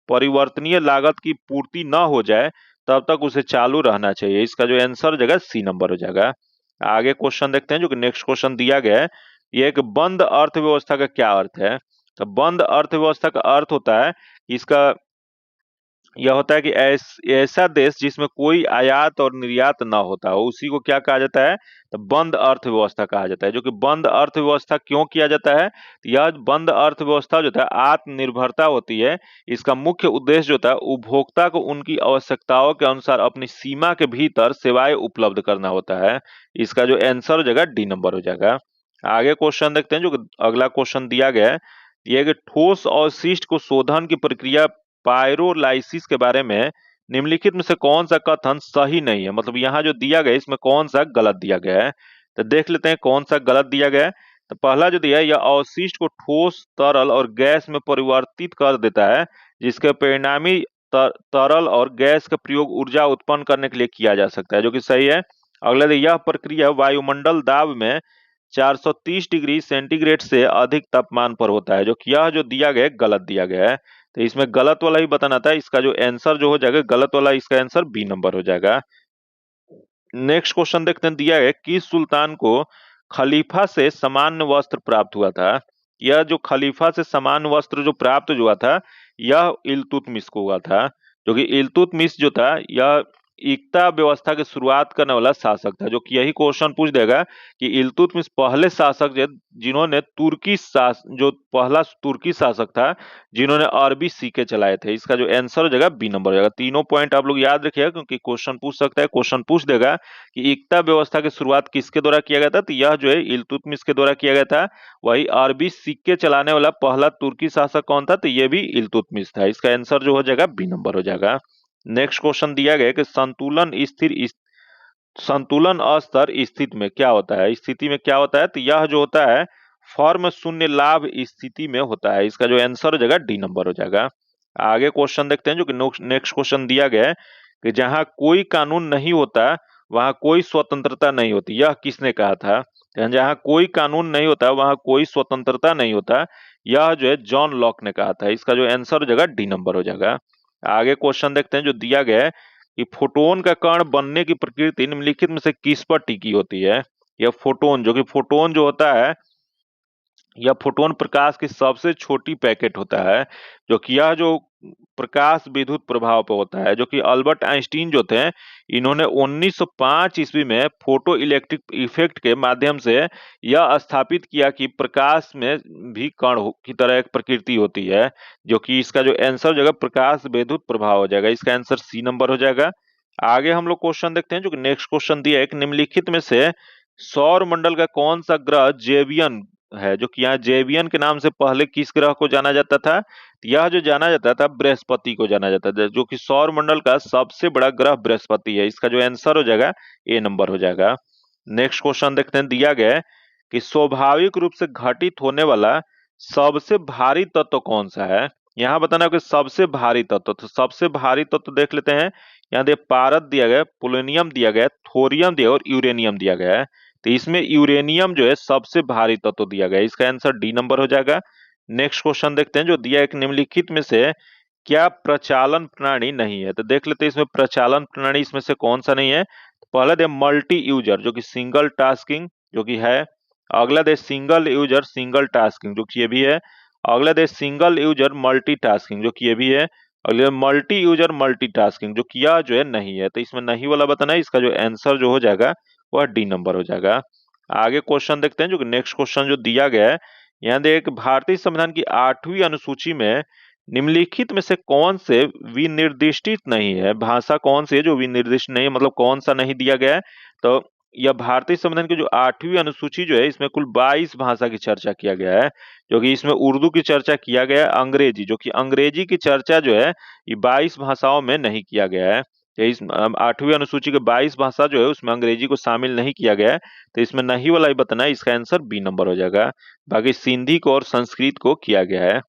परिवर्तनीय लागत की पूर्ति न हो जाए तब तक उसे चालू रहना चाहिए। इसका जो आंसर हो जाएगा सी नंबर हो जाएगा। आगे क्वेश्चन देखते हैं, जो कि नेक्स्ट क्वेश्चन दिया गया है, ये एक बंद अर्थव्यवस्था का क्या अर्थ है। तो बंद अर्थव्यवस्था का अर्थ होता है, इसका यह होता है कि ऐसा देश जिसमें कोई आयात और निर्यात ना होता हो उसी को क्या कहा जाता है, तो बंद अर्थव्यवस्था कहा जाता है। जो कि बंद अर्थव्यवस्था क्यों किया जाता है, तो यह बंद अर्थव्यवस्था जो है आत्मनिर्भरता होती है। इसका मुख्य उद्देश्य जो होता है उपभोक्ता को उनकी आवश्यकताओं के अनुसार अपनी सीमा के भीतर सेवाएं उपलब्ध करना होता है। इसका जो आंसर हो जाएगा डी नंबर हो जाएगा। आगे क्वेश्चन देखते हैं, जो कि अगला क्वेश्चन दिया गया है, यह है कि ठोस अवशिष्ट को शोधन की प्रक्रिया पायरोलाइसिस के बारे में निम्नलिखित में से कौन सा कथन सही नहीं है। मतलब यहाँ जो दिया गया है इसमें कौन सा गलत दिया गया है, तो देख लेते हैं कौन सा गलत दिया गया है। तो पहला जो दिया है, यह अवशिष्ट को ठोस तरल और गैस में परिवर्तित कर देता है, जिसके परिणामी तरल और गैस का प्रयोग ऊर्जा उत्पन्न करने के लिए किया जा सकता है, जो कि सही है। अगला दिया, यह प्रक्रिया वायुमंडल दाब में 430 डिग्री सेंटीग्रेड से अधिक तापमान पर होता है, जो कि यह जो दिया गया है गलत दिया गया है। तो इसमें गलत वाला ही बताना था। इसका जो आंसर जो हो जाएगा गलत वाला, इसका आंसर बी नंबर हो जाएगा। नेक्स्ट क्वेश्चन देखते हैं, दिया है किस सुल्तान को खलीफा से सामान्य वस्त्र प्राप्त हुआ था। यह जो खलीफा से सामान्य वस्त्र जो प्राप्त हुआ था यह इल्तुतमिश को हुआ था, जो कि इल्तुतमिश जो था यह एकता व्यवस्था की शुरुआत करने वाला शासक था। जो कि यही क्वेश्चन पूछ देगा कि इल्तुतमिश पहले शासक जिन्होंने जो पहला तुर्की शासक था जिन्होंने अरबी सिक्के चलाए थे। इसका जो आंसर हो जाएगा बी नंबर हो जाएगा। तीनों पॉइंट आप लोग याद रखिएगा क्योंकि क्वेश्चन पूछ सकता है। क्वेश्चन पूछ देगा कि एकता व्यवस्था की शुरुआत किसके द्वारा किया गया था, तो यह जो है इल्तुतमिश के द्वारा किया गया था। वही अरबी सिक्के चलाने वाला पहला तुर्की शासक कौन था, तो यह भी इल्तुतमिश था। इसका आंसर जो हो जाएगा बी नंबर हो जाएगा। नेक्स्ट क्वेश्चन दिया गया कि संतुलन अस्तर स्थिति में क्या होता है। स्थिति में क्या होता है, तो यह जो होता है फॉर्म शून्य लाभ स्थिति में होता है। इसका जो आंसर हो जाएगा डी नंबर हो जाएगा। आगे क्वेश्चन देखते हैं, जो कि नेक्स्ट क्वेश्चन दिया गया है कि जहां कोई कानून नहीं होता वहां कोई स्वतंत्रता नहीं होती। यह किसने कहा था? जहां कोई कानून नहीं होता वहां कोई स्वतंत्रता नहीं होता, यह जो है जॉन लॉक ने कहा था। इसका जो आंसर हो जाएगा डी नंबर हो जाएगा। आगे क्वेश्चन देखते हैं जो दिया गया है कि फोटोन का कण बनने की प्रकृति निम्नलिखित में से किस पर टिकी होती है? यह फोटोन, जो कि फोटोन जो होता है यह फोटोन प्रकाश की सबसे छोटी पैकेट होता है, जो कि यह जो प्रकाश विद्युत प्रभाव पर होता है, जो कि अल्बर्ट आइंस्टीन जो थे इन्होंने 1905 ईस्वी में फोटो इलेक्ट्रिक इफेक्ट के माध्यम से यह स्थापित किया कि प्रकाश में भी की तरह एक प्रकृति होती है, जो कि इसका जो आंसर हो जाएगा प्रकाश विद्युत प्रभाव हो जाएगा। इसका आंसर सी नंबर हो जाएगा। आगे हम लोग क्वेश्चन देखते हैं जो कि नेक्स्ट क्वेश्चन दिया है कि निम्नलिखित में से सौर मंडल का कौन सा ग्रह जेवियन है? जो कि यहाँ जेवियन के नाम से पहले किस ग्रह को जाना जाता था? यह जो जाना जाता था बृहस्पति को जाना जाता था, जो कि सौर मंडल का सबसे बड़ा ग्रह बृहस्पति है। इसका जो आंसर हो जाएगा ए नंबर हो जाएगा। नेक्स्ट क्वेश्चन देखते हैं, दिया गया है कि स्वाभाविक रूप से घटित होने वाला सबसे भारी तत्व कौन सा है? यहाँ बताना कि सबसे भारी तत्व, तो सबसे भारी तत्व देख लेते हैं। यहाँ दे पारद दिया गया, पोलोनियम दिया गया, थोरियम दिया और यूरेनियम दिया गया है। तो इसमें यूरेनियम जो है सबसे भारी तत्व दिया गया है। इसका आंसर डी नंबर हो जाएगा। नेक्स्ट क्वेश्चन देखते हैं जो दिया है कि निम्नलिखित में से क्या प्रचालन प्रणाली नहीं है? तो देख लेते हैं इसमें प्रचालन प्रणाली इसमें से कौन सा नहीं है। तो पहला दे मल्टी यूजर, जो कि सिंगल टास्किंग जो कि है। अगला दे सिंगल यूजर सिंगल टास्किंग, जो कि ये भी है। अगला दे सिंगल यूजर मल्टी टास्किंग, जो कि ये भी है। अगले मल्टी यूजर मल्टी टास्किंग, जो कि यह जो है नहीं है। तो इसमें नहीं वाला बताना है। इसका जो आंसर जो हो जाएगा वह डी नंबर हो जाएगा। आगे क्वेश्चन देखते हैं जो कि नेक्स्ट क्वेश्चन जो दिया गया है, यहाँ देख भारतीय संविधान की 8वीं अनुसूची में निम्नलिखित में से कौन से विनिर्दिष्टित नहीं है? भाषा कौन सी है जो विनिर्दिष्ट नहीं है, मतलब कौन सा नहीं दिया गया है? तो यह भारतीय संविधान की जो 8वीं अनुसूची जो है इसमें कुल 22 भाषा की चर्चा किया गया है, जो कि इसमें उर्दू की चर्चा किया गया है, अंग्रेजी, जो कि अंग्रेजी की चर्चा जो है ये 22 भाषाओं में नहीं किया गया है। तो इस 8वीं अनुसूची के 22 भाषा जो है उसमें अंग्रेजी को शामिल नहीं किया गया है। तो इसमें नहीं वाला ही बताना है। इसका आंसर बी नंबर हो जाएगा। बाकी सिंधी को और संस्कृत को किया गया है।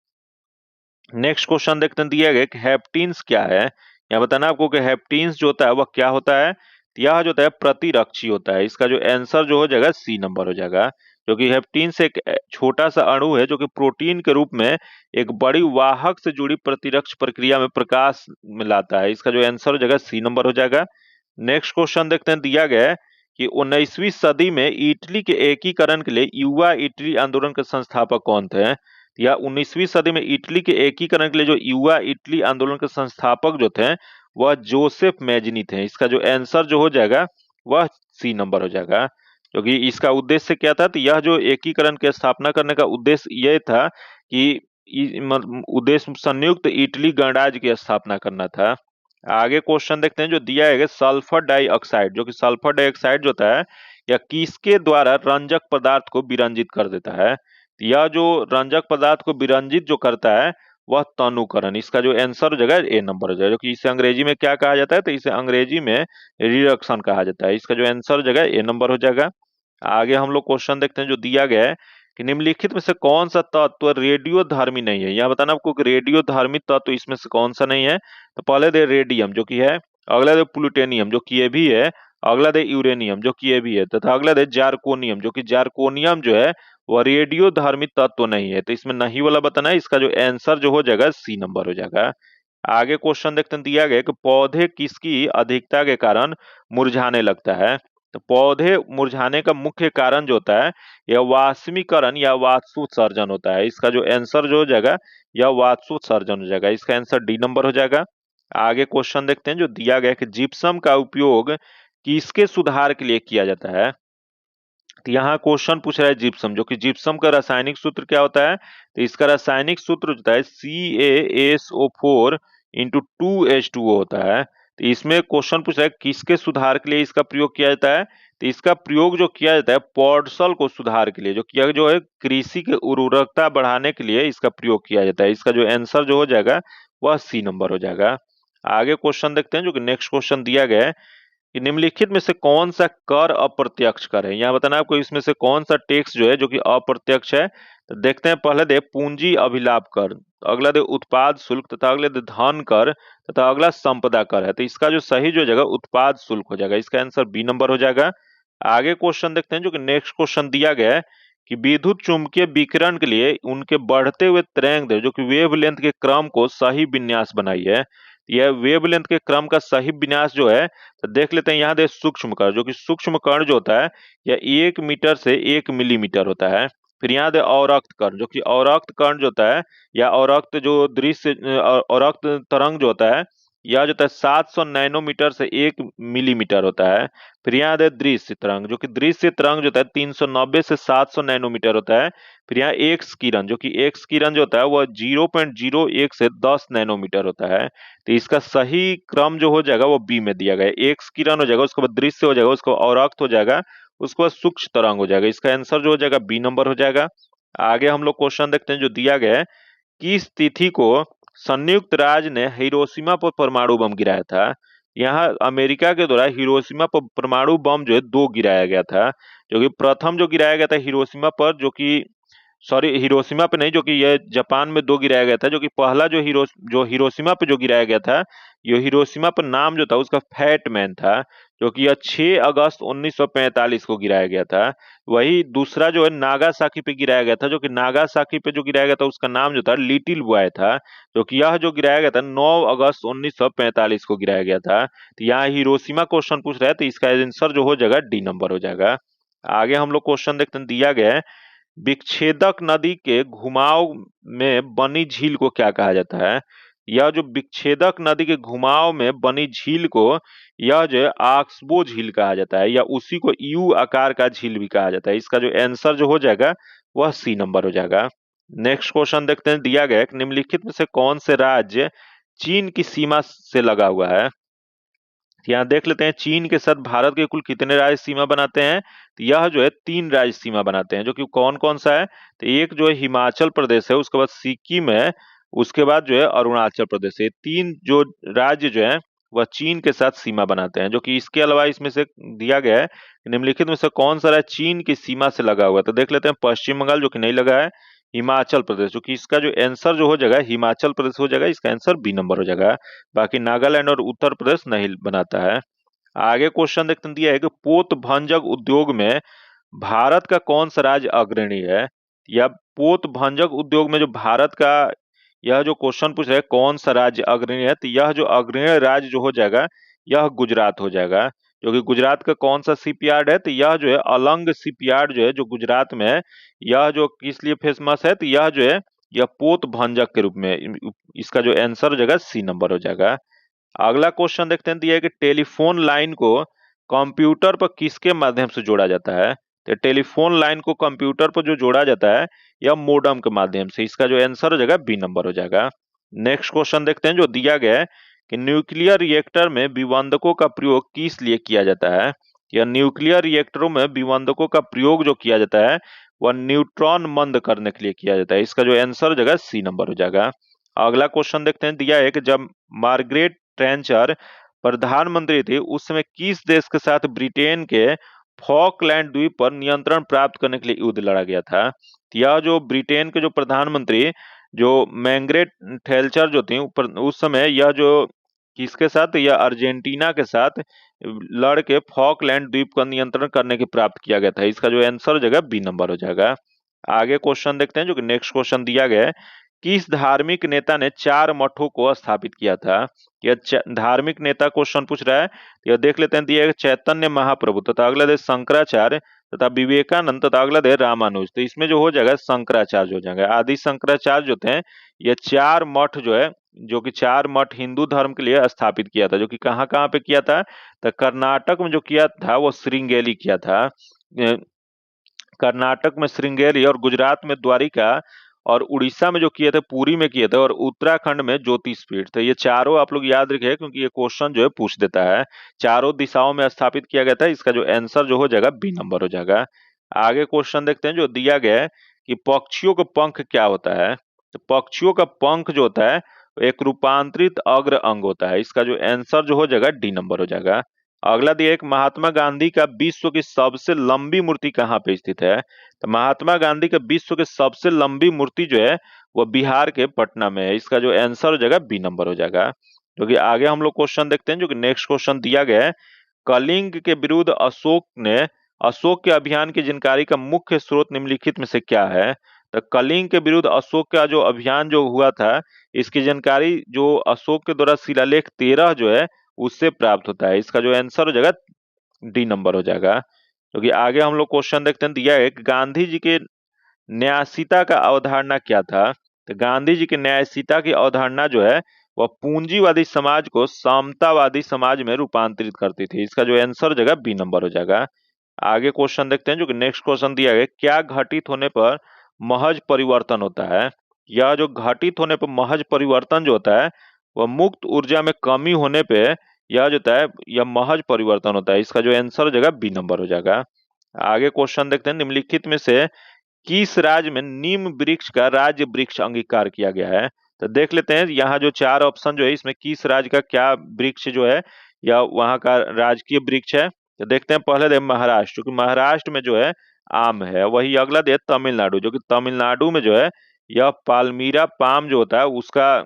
नेक्स्ट क्वेश्चन देखते हैं, दिया गया कि हेप्टीन्स क्या है? यहाँ बताना आपको कि हेप्टीन्स जो होता है वह क्या होता है। तो यह जो होता है प्रतिरक्षी होता है। इसका जो आंसर जो हो जाएगा सी नंबर हो जाएगा, क्योंकि हेप्टीन्स एक छोटा सा अणु है जो कि प्रोटीन के रूप में एक बड़ी वाहक से जुड़ी प्रतिरक्ष प्रक्रिया में प्रकाश मिलाता है। इसका जो आंसर हो जाएगा सी नंबर हो जाएगा। नेक्स्ट क्वेश्चन देखते हैं, दिया गया है कि 19वीं सदी में इटली के एकीकरण के लिए युवा इटली आंदोलन के संस्थापक कौन थे? या 19वीं सदी में इटली के एकीकरण के लिए जो युवा इटली आंदोलन के संस्थापक जो थे वह जोसेफ मैजनी थे। इसका जो आंसर जो हो जाएगा वह सी नंबर हो जाएगा, क्योंकि इसका उद्देश्य क्या था? तो यह जो एकीकरण की स्थापना करने का उद्देश्य यह था कि उद्देश्य संयुक्त इटली गणराज्य की स्थापना करना था। आगे क्वेश्चन देखते हैं जो दिया है सल्फर डाइऑक्साइड, जो कि सल्फर डाइऑक्साइड जो होता है या किसके द्वारा रंजक पदार्थ को विरंजित कर देता है? यह जो रंजक पदार्थ को विरंजित जो करता है वह तनुकरण। इसका जो आंसर हो जाएगा ए नंबर हो जाएगा, क्योंकि इसे अंग्रेजी में क्या कहा जाता है? तो इसे अंग्रेजी में रिडक्शन कहा जाता है। इसका जो आंसर हो जाएगा ए नंबर हो जाएगा। आगे हम लोग क्वेश्चन देखते हैं जो दिया गया है कि निम्नलिखित में से कौन सा तत्व रेडियोधर्मी नहीं है? यह बताना आपको कि रेडियोधर्मी तत्व इसमें से कौन सा नहीं है। तो पहले दे रेडियम, जो कि है। अगला दे प्लूटोनियम, जो कि ये भी है। अगला दे यूरेनियम, जो कि ये भी है, तथा अगला दे जार्कोनियम, जो कि जार्कोनियम जो है वह रेडियोधर्मी तत्व नहीं है। तो इसमें नहीं वाला बताना है। इसका जो आंसर जो हो जाएगा सी नंबर हो जाएगा। आगे क्वेश्चन देखते हैं, दिया गया कि पौधे किसकी अधिकता के कारण मुरझाने लगता है? तो पौधे मुरझाने का मुख्य कारण जो होता है यह वाष्पीकरण या वाष्पोत्सर्जन होता है। इसका जो आंसर जो हो जाएगा यह वाष्पोत्सर्जन हो जाएगा। इसका आंसर डी नंबर हो जाएगा। आगे क्वेश्चन देखते हैं जो दिया गया कि जिप्सम का उपयोग किसके सुधार के लिए किया जाता है? तो यहाँ क्वेश्चन पूछ रहा है जिप्सम, जो कि जिप्सम का रासायनिक सूत्र क्या होता है? तो इसका रासायनिक सूत्र होता है CaSO4 इंटू 2H2O होता है। तो इसमें क्वेश्चन पूछ रहा है किसके सुधार के लिए इसका प्रयोग किया जाता है? तो इसका प्रयोग जो किया जाता है पॉडसल को सुधार के लिए, जो किया जो है कृषि की उर्वरकता बढ़ाने के लिए इसका प्रयोग किया जाता है। इसका जो आंसर जो हो जाएगा वह सी नंबर हो जाएगा। आगे क्वेश्चन देखते हैं जो कि नेक्स्ट क्वेश्चन दिया गया है कि निम्नलिखित में से कौन सा कर अप्रत्यक्ष कर है। यहाँ बताना आपको इसमें से कौन सा टैक्स जो है जो कि अप्रत्यक्ष है। तो देखते हैं, पहले दे पूंजी अभिलाभ कर, अगला दे उत्पाद शुल्क, तथा अगले दे धन कर, तथा अगला संपदा कर है। तो इसका जो सही जो जगह उत्पाद शुल्क हो जाएगा, इसका आंसर बी नंबर हो जाएगा। आगे क्वेश्चन देखते हैं, जो कि नेक्स्ट क्वेश्चन दिया गया है कि विद्युत चुंबकीय विकिरण के लिए उनके बढ़ते हुए तरंग जो कि वेवलेंथ के क्रम को सही विन्यास बनाई है। यह वेवलेंथ के क्रम का सही विन्यास जो है, तो देख लेते हैं यहाँ दे सूक्ष्म कण, जो कि सूक्ष्म कण जो होता है यह 1 मीटर से 1 मिलीमीटर होता है। फिर यहाँ दे अवरक्त कण, जो कि अवरक्त कण जो होता है या अवरक्त जो दृश्य अवरक्त तरंग जो होता है यह जो होता है 700 नैनोमीटर से 1 मिलीमीटर होता है। फिर यहाँ दे दृश्य तरंग, जो कि दृश्य तरंग जो होता है 390 से 700 नैनोमीटर होता है। फिर यहाँ एक्स किरण, जो कि एक्स किरण जो होता है वह 0.01 से 10 नैनोमीटर होता है। तो इसका सही क्रम जो हो जाएगा वो बी में दिया गया है। एक्स किरण हो जाएगा, उसके बाद दृश्य हो जाएगा, उसको अवरक्त हो जाएगा, उसके बाद सूक्ष्म तरंग हो जाएगा। इसका आंसर जो हो जाएगा बी नंबर हो जाएगा। आगे हम लोग क्वेश्चन देखते हैं जो दिया गया है, किस तिथि को संयुक्त राज्य ने हिरोशिमा पर परमाणु बम गिराया था। यहाँ अमेरिका के द्वारा हिरोशिमा पर परमाणु बम जो है 2 गिराया गया था, जो कि प्रथम जो गिराया गया था हिरोशिमा पर, जो कि सॉरी हिरोशिमा पे नहीं, जो कि यह जापान में 2 गिराया गया था। जो कि पहला जो हिरोशिमा पे जो गिराया गया था, ये हिरोशिमा पर नाम जो था उसका फैट मैन था, जो कि यह 6 अगस्त 1945 को गिराया गया था। वही दूसरा जो है नागासाकी पे गिराया गया था, जो कि नागासाकी पे जो गिराया गया था उसका नाम जो था लिटिल बॉय था, जो कि यह जो गिराया गया था 9 अगस्त 1945 को गिराया गया था। तो यहाँ हिरोशिमा क्वेश्चन पूछ रहा है, तो इसका आंसर जो हो जाएगा डी नंबर हो जाएगा। आगे हम लोग क्वेश्चन देखते हैं, दिया गया है विच्छेदक नदी के घुमाव में बनी झील को क्या कहा जाता है। यह जो विच्छेदक नदी के घुमाव में बनी झील को यह जो है ऑक्सबो झील कहा जाता है, या उसी को यू आकार का झील भी कहा जाता है। इसका जो आंसर जो हो जाएगा वह सी नंबर हो जाएगा। नेक्स्ट क्वेश्चन देखते हैं, दिया गया है कि निम्नलिखित में से कौन से राज्य चीन की सीमा से लगा हुआ है। यहाँ देख लेते हैं चीन के साथ भारत के कुल कितने राज्य सीमा बनाते हैं। तो यह जो है 3 राज्य सीमा बनाते हैं, जो कि कौन कौन सा है। तो एक जो है हिमाचल प्रदेश है, उसके बाद सिक्किम है, उसके बाद जो है अरुणाचल प्रदेश है। 3 जो राज्य जो है वह चीन के साथ सीमा बनाते हैं। जो कि इसके अलावा इसमें से दिया गया है निम्नलिखित में से कौन सा राज्य चीन की सीमा से लगा हुआ है। तो देख लेते हैं पश्चिम बंगाल, जो कि नहीं लगा है, हिमाचल प्रदेश, जो कि इसका जो आंसर जो हो जाएगा हिमाचल प्रदेश हो जाएगा, इसका आंसर बी नंबर हो जाएगा। बाकी नागालैंड और उत्तर प्रदेश नहीं बनाता है। आगे क्वेश्चन देखते हैं, दिया है कि पोत भंजक उद्योग में भारत का कौन सा राज्य अग्रणी है। या पोत भंजक उद्योग में जो भारत का यह जो क्वेश्चन पूछ रहा है कौन सा राज्य अग्रणी है, तो यह जो अग्रणी राज्य जो हो जाएगा यह गुजरात हो जाएगा। जो कि गुजरात का कौन सा शिपयार्ड है, तो यह जो है अलंग शिपयार्ड जो है जो गुजरात में है, यह जो किस लिए फेमस है, तो यह जो है यह पोत भंजक के रूप में। इसका जो आंसर हो जाएगा सी नंबर हो जाएगा। अगला क्वेश्चन देखते हैं, दिया है कि टेलीफोन लाइन को कंप्यूटर पर किसके माध्यम से जोड़ा जाता है। तो टेलीफोन लाइन को कंप्यूटर पर जो जोड़ा जाता है यह मोडम के माध्यम से। इसका जो आंसर हो जाएगा बी नंबर हो जाएगा। नेक्स्ट क्वेश्चन देखते हैं, जो दिया गया है कि न्यूक्लियर रिएक्टर में विवंधकों का प्रयोग किस लिए किया जाता है। या न्यूक्लियर रिएक्टरों में विवंधकों का प्रयोग जो किया जाता है वह न्यूट्रॉन मंद करने के लिए किया जाता है। इसका जो आंसर हो जाएगा सी नंबर हो जाएगा। अगला क्वेश्चन देखते हैं, दिया है कि जब मार्गरेट ट्रेंचर प्रधानमंत्री थे उस समय किस देश के साथ ब्रिटेन के फॉकलैंड द्वीप पर नियंत्रण प्राप्त करने के लिए युद्ध लड़ा गया था। यह जो ब्रिटेन के जो प्रधानमंत्री जो मैंग्रेट थेल्चर जो थी उस समय यह जो किसके साथ, यह अर्जेंटीना के साथ लड़ के फॉकलैंड द्वीप का नियंत्रण करने के प्राप्त किया गया था। इसका जो आंसर हो जाएगा बी नंबर हो जाएगा। आगे क्वेश्चन देखते हैं, जो कि नेक्स्ट क्वेश्चन दिया गया है, किस धार्मिक नेता ने 4 मठों को स्थापित किया था। यह धार्मिक नेता क्वेश्चन पूछ रहा है। यह देख लेते हैं, दिया है चैतन्य महाप्रभु, तथा अगला दे शंकराचार्य, तथा विवेकानंद, तथा अगला दे रामानुज। तो इसमें जो हो जाएगा शंकराचार्य हो जाएगा। आदि शंकराचार्य जो थे ये 4 मठ जो है, जो कि 4 मठ हिंदू धर्म के लिए स्थापित किया था। जो कि कहाँ कहाँ पे किया था, तो कर्नाटक में जो किया था वो श्रृंगेरी किया था। कर्नाटक में श्रृंगेरी, और गुजरात में द्वारिका, और उड़ीसा में जो किए थे पुरी में किए थे, और उत्तराखंड में ज्योतिषपीठ। तो ये चारों आप लोग याद रखिए, क्योंकि ये क्वेश्चन जो है पूछ देता है। चारों दिशाओं में स्थापित किया गया था। इसका जो आंसर जो हो जाएगा बी नंबर हो जाएगा। आगे क्वेश्चन देखते हैं, जो दिया गया है कि पक्षियों का पंख क्या होता है। तो पक्षियों का पंख जो होता है एक रूपांतरित अग्र अंग होता है। इसका जो आंसर जो हो जाएगा डी नंबर हो जाएगा। अगला दिया एक महात्मा गांधी का विश्व की सबसे लंबी मूर्ति कहाँ पे स्थित है। तो महात्मा गांधी का विश्व की सबसे लंबी मूर्ति जो है वो बिहार के पटना में है। इसका जो आंसर हो जाएगा बी नंबर हो जाएगा। क्योंकि आगे हम लोग क्वेश्चन देखते हैं जो कि नेक्स्ट क्वेश्चन दिया गया है, कलिंग के विरुद्ध अशोक के अभियान की जानकारी का मुख्य स्रोत निम्नलिखित में से क्या है। तो कलिंग के विरुद्ध अशोक का जो अभियान जो हुआ था, इसकी जानकारी जो अशोक के द्वारा शिलालेख 13 जो है उससे प्राप्त होता है। इसका जो आंसर हो जाएगा डी नंबर हो जाएगा। क्योंकि आगे हम लोग क्वेश्चन देखते हैं, दिया है कि गांधी जी के न्यायशीता का अवधारणा क्या था। तो गांधी जी के न्यायशीता की अवधारणा जो है वह पूंजीवादी समाज को समतावादी समाज में रूपांतरित करती थी। इसका जो आंसर हो जाएगा बी नंबर हो जाएगा। आगे क्वेश्चन देखते हैं जो कि नेक्स्ट क्वेश्चन दिया गया, क्या घटित होने पर महज परिवर्तन होता है। यह जो घटित होने पर महज परिवर्तन जो होता है वह मुक्त ऊर्जा में कमी होने पे यह जो होता है यह महज परिवर्तन होता है। इसका जो आंसर हो जाएगा बी नंबर हो जाएगा। आगे क्वेश्चन देखते हैं, निम्नलिखित में से किस राज्य में नीम वृक्ष का राज्य वृक्ष अंगीकार किया गया है। तो देख लेते हैं यहाँ जो 4 ऑप्शन जो है इसमें किस राज्य का क्या वृक्ष जो है या वहां का राजकीय वृक्ष है। तो देखते हैं, पहले दे महाराष्ट्र, क्योंकि महाराष्ट्र में जो है आम है। वही अगला दे तमिलनाडु, जो कि तमिलनाडु में जो है यह पाल्मीरा पाम जो होता है उसका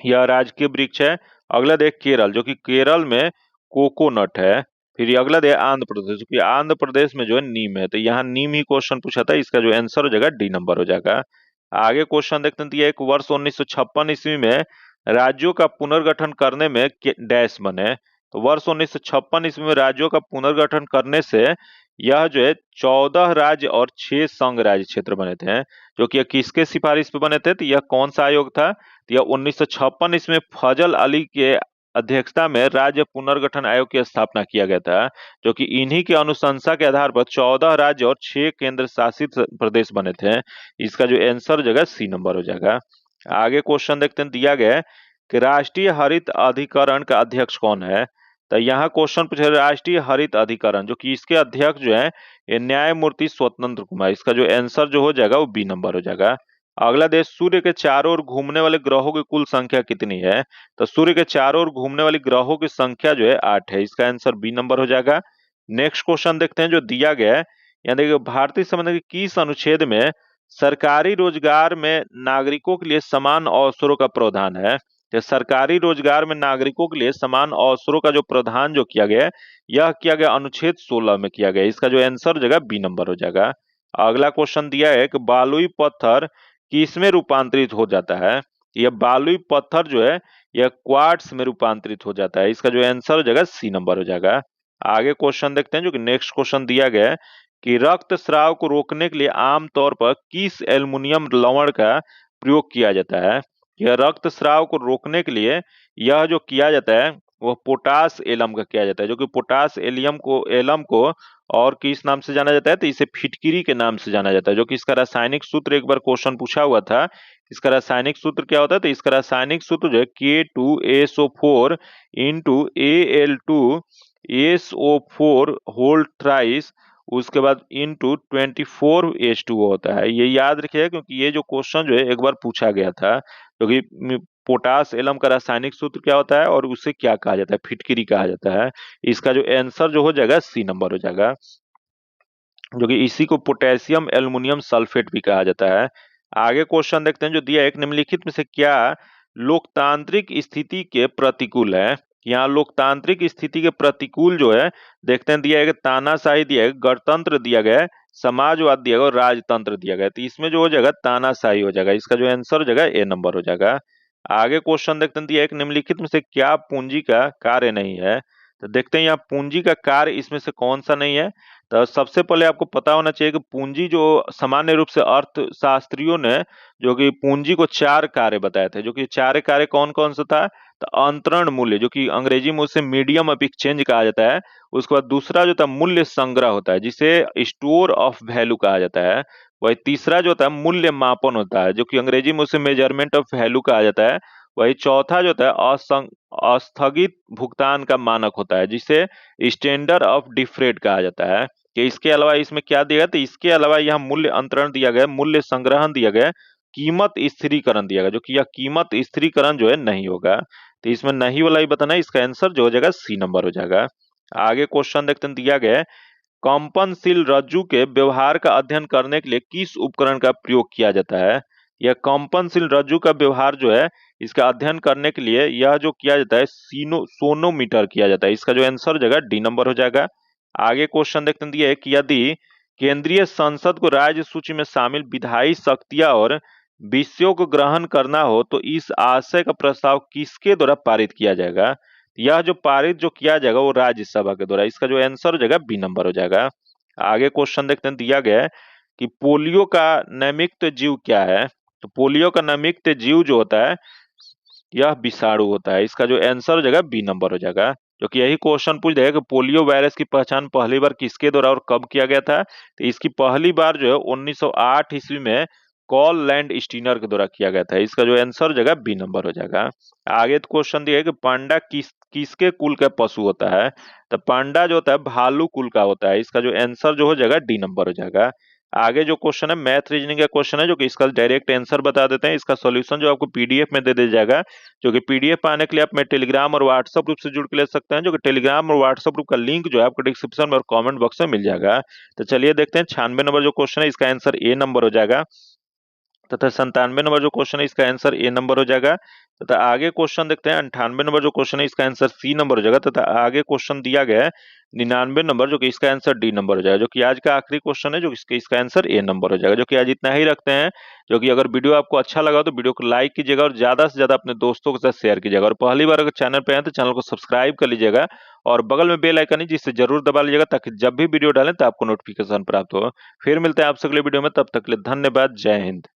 यह राजकीय वृक्ष है। अगला दे केरल, जो कि केरल में कोकोनट है। फिर ये अगला दे आंध्र प्रदेश, जो कि आंध्र प्रदेश में जो है नीम है। तो यहाँ नीम ही क्वेश्चन पूछा था, इसका जो आंसर हो जाएगा डी नंबर हो जाएगा। आगे क्वेश्चन देखते हैं, एक वर्ष 1956 ईस्वी में राज्यों का पुनर्गठन करने में डैश बने। तो वर्ष 1956 ईस्वी में राज्यों का पुनर्गठन करने से यह जो है 14 राज्य और 6 संघ राज्य क्षेत्र बने थे। जो कि यह किसके सिफारिश पे बने थे, तो यह कौन सा आयोग था। तो यह 1956 ईस्वी में फजल अली के अध्यक्षता में राज्य पुनर्गठन आयोग की स्थापना किया गया था। जो कि इन्हीं की अनुशंसा के आधार पर 14 राज्य और 6 केंद्र शासित प्रदेश बने थे। इसका जो आंसर हो जाएगा सी नंबर हो जाएगा। आगे क्वेश्चन देखते हैं, दिया गया है कि राष्ट्रीय हरित अधिकरण का अध्यक्ष कौन है। तो यहाँ क्वेश्चन पूछा राष्ट्रीय हरित अधिकरण, जो कि इसके अध्यक्ष जो है ये न्यायमूर्ति स्वतंत्र कुमार। इसका जो आंसर जो हो जाएगा वो बी नंबर हो जाएगा। अगला देश, सूर्य के चारों ओर घूमने वाले ग्रहों की कुल संख्या कितनी है। तो सूर्य के चारों ओर घूमने वाली ग्रहों की संख्या जो है 8 है। इसका आंसर बी नंबर हो जाएगा। नेक्स्ट क्वेश्चन देखते हैं जो दिया गया है, यहाँ देखिए भारतीय संविधान के किस अनुच्छेद में सरकारी रोजगार में नागरिकों के लिए समान अवसरों का प्रावधान है। तो सरकारी रोजगार में नागरिकों के लिए समान अवसरों का जो प्रावधान जो किया गया है यह किया गया अनुच्छेद 16 में किया गया। इसका जो आंसर हो जाएगा बी नंबर हो जाएगा। अगला क्वेश्चन दिया है कि बालुई पत्थर किसमें रूपांतरित हो जाता है। यह बालुई पत्थर जो है यह क्वार्ट्स में रूपांतरित हो जाता है। इसका जो आंसर हो जाएगा सी नंबर हो जाएगा। आगे क्वेश्चन देखते हैं जो कि नेक्स्ट क्वेश्चन दिया गया है कि रक्तस्राव को रोकने के लिए आमतौर पर किस एल्युमिनियम लवण का प्रयोग किया जाता है। यह रक्तस्राव को रोकने के लिए यह जो किया जाता है वह पोटास एलम का किया जाता है। जो कि पोटास एलम को और किस नाम से जाना जाता है, तो इसे फिटकिरी के नाम से जाना जाता है। जो कि इसका रासायनिक सूत्र एक बार क्वेश्चन पूछा हुआ था, इसका रासायनिक सूत्र क्या होता है। तो इसका रासायनिक सूत्र जो है K2SO4 into Al2SO4 whole thrice, उसके बाद इंटू 24H2O होता है। ये याद रखिएगा क्योंकि ये जो क्वेश्चन जो है एक बार पूछा गया था। क्योंकि पोटास एलम का रासायनिक सूत्र क्या होता है और उसे क्या कहा जाता है, फिटकिरी कहा जाता है। इसका जो आंसर जो हो जाएगा सी नंबर हो जाएगा। जो कि इसी को पोटेशियम एल्युमिनियम सल्फेट भी कहा जाता है। आगे क्वेश्चन देखते हैं जो दिया है, एक निम्नलिखित में से क्या लोकतांत्रिक स्थिति के प्रतिकूल है। यहाँ लोकतांत्रिक स्थिति के प्रतिकूल जो है देखते हैं, दिया है कि तानाशाही दिया है, गणतंत्र दिया गया है, समाजवाद दिया गया और राजतंत्र दिया गया। तो इसमें जो हो जाएगा तानाशाही हो जाएगा। इसका जो आंसर हो जाएगा ए नंबर हो जाएगा। आगे क्वेश्चन देखते हैं, दिया है एक निम्नलिखित में से क्या पूंजी का कार्य नहीं है। तो देखते हैं यहाँ पूंजी का कार्य इसमें से कौन सा नहीं है। तो सबसे पहले आपको पता होना चाहिए कि पूंजी जो सामान्य रूप से अर्थशास्त्रियों ने जो कि पूंजी को 4 कार्य बताए थे। जो कि 4 कार्य कौन कौन सा था, तो अंतरण मूल्य, जो कि अंग्रेजी में उसे मीडियम ऑफ एक्सचेंज कहा जाता है। उसके बाद दूसरा जो था मूल्य संग्रह होता है जिसे स्टोर ऑफ वैल्यू कहा जाता है। वही तीसरा जो होता है मूल्य मापन होता है, जो कि अंग्रेजी में उसे मेजरमेंट ऑफ वैल्यू कहा जाता है। वही चौथा जो होता है अस्थगित भुगतान का मानक होता है जिसे स्टैंडर्ड ऑफ डिफरेड कहा जाता है। कि इसके अलावा इसमें क्या दिया गया, तो इसके अलावा यहाँ मूल्य अंतरण दिया गया, मूल्य संग्रहण दिया गया, कीमत स्थिरीकरण दिया गया। जो कि यह कीमत स्थिरीकरण जो है नहीं होगा। तो इसमें नहीं वाला ही बताना है, इसका आंसर जो हो जाएगा सी नंबर हो जाएगा। आगे क्वेश्चन देखते हैं, दिया गया है कंपनशील रज्जु के व्यवहार का अध्ययन करने के लिए किस उपकरण का प्रयोग किया जाता है। यह कंपनशील रज्जु का व्यवहार जो है इसका अध्ययन करने के लिए यह जो किया जाता है सोनोमीटर किया जाता है। इसका जो आंसर हो जाएगा डी नंबर हो जाएगा। आगे क्वेश्चन देखते हैं, दिया है कि यदि केंद्रीय संसद को राज्य सूची में शामिल विधायी शक्तियां और विषयों को ग्रहण करना हो तो इस आशय का प्रस्ताव किसके द्वारा पारित किया जाएगा। यह जो पारित जो किया जाएगा वो राज्यसभा के द्वारा। इसका जो आंसर हो जाएगा बी नंबर हो जाएगा। आगे क्वेश्चन देखते हैं, दिया गया है कि पोलियो का नैमित्त जीव क्या है। तो पोलियो का नैमित्त जीव जो होता है यह विषाणु होता है। इसका जो आंसर हो जाएगा बी नंबर हो जाएगा। जो कि यही क्वेश्चन पूछ देगा कि पोलियो वायरस की पहचान पहली बार किसके द्वारा और कब किया गया था। तो इसकी पहली बार जो है 1908 ईस्वी में कॉल लैंड स्टीनर के द्वारा किया गया था। इसका जो आंसर हो जाएगा बी नंबर हो जाएगा। आगे तो क्वेश्चन दिया है कि पांडा किसके कुल का पशु होता है। तो पांडा जो होता है भालू कुल का होता है। इसका जो आंसर जो हो जाएगा डी नंबर हो जाएगा। आगे जो क्वेश्चन है मैथ रीजनिंग का क्वेश्चन है, जो कि इसका डायरेक्ट आंसर बता देते हैं। इसका सॉल्यूशन जो आपको पीडीएफ में दे दिया जाएगा, जो कि पीडीएफ पाने के लिए आप मेरे टेलीग्राम और व्हाट्सएप ग्रुप से जुड़ के ले सकते हैं। जो कि टेलीग्राम और व्हाट्सएप ग्रुप का लिंक जो है आपको डिस्क्रिप्शन में और कमेंट बॉक्स में मिल जाएगा। तो चलिए देखते हैं 96 नंबर जो क्वेश्चन है इसका आंसर ए नंबर हो जाएगा, तथा 97 नंबर जो क्वेश्चन है इसका आंसर ए नंबर हो जाएगा। तथा आगे क्वेश्चन देखते हैं 98 नंबर जो क्वेश्चन है इसका आंसर सी नंबर हो जाएगा। तथा आगे क्वेश्चन दिया गया है 99 नंबर, जो कि इसका आंसर डी नंबर हो जाएगा। जो कि आज का आखिरी क्वेश्चन है, जो इसका आंसर ए नंबर हो जाएगा। जो कि आज इतना ही रखते हैं। जो कि अगर वीडियो आपको अच्छा लगा तो वीडियो को लाइक कीजिएगा और ज्यादा से ज्यादा अपने दोस्तों के साथ शेयर कीजिएगा। और पहली बार अगर चैनल पे आए तो चैनल को सब्सक्राइब कर लीजिएगा और बगल में बेल आइकन है जिससे जरूर दबा लीजिएगा, ताकि जब भी वीडियो डालें तो आपको नोटिफिकेशन प्राप्त हो। फिर मिलते हैं आपसे अगले वीडियो में, तब तक के लिए धन्यवाद। जय हिंद।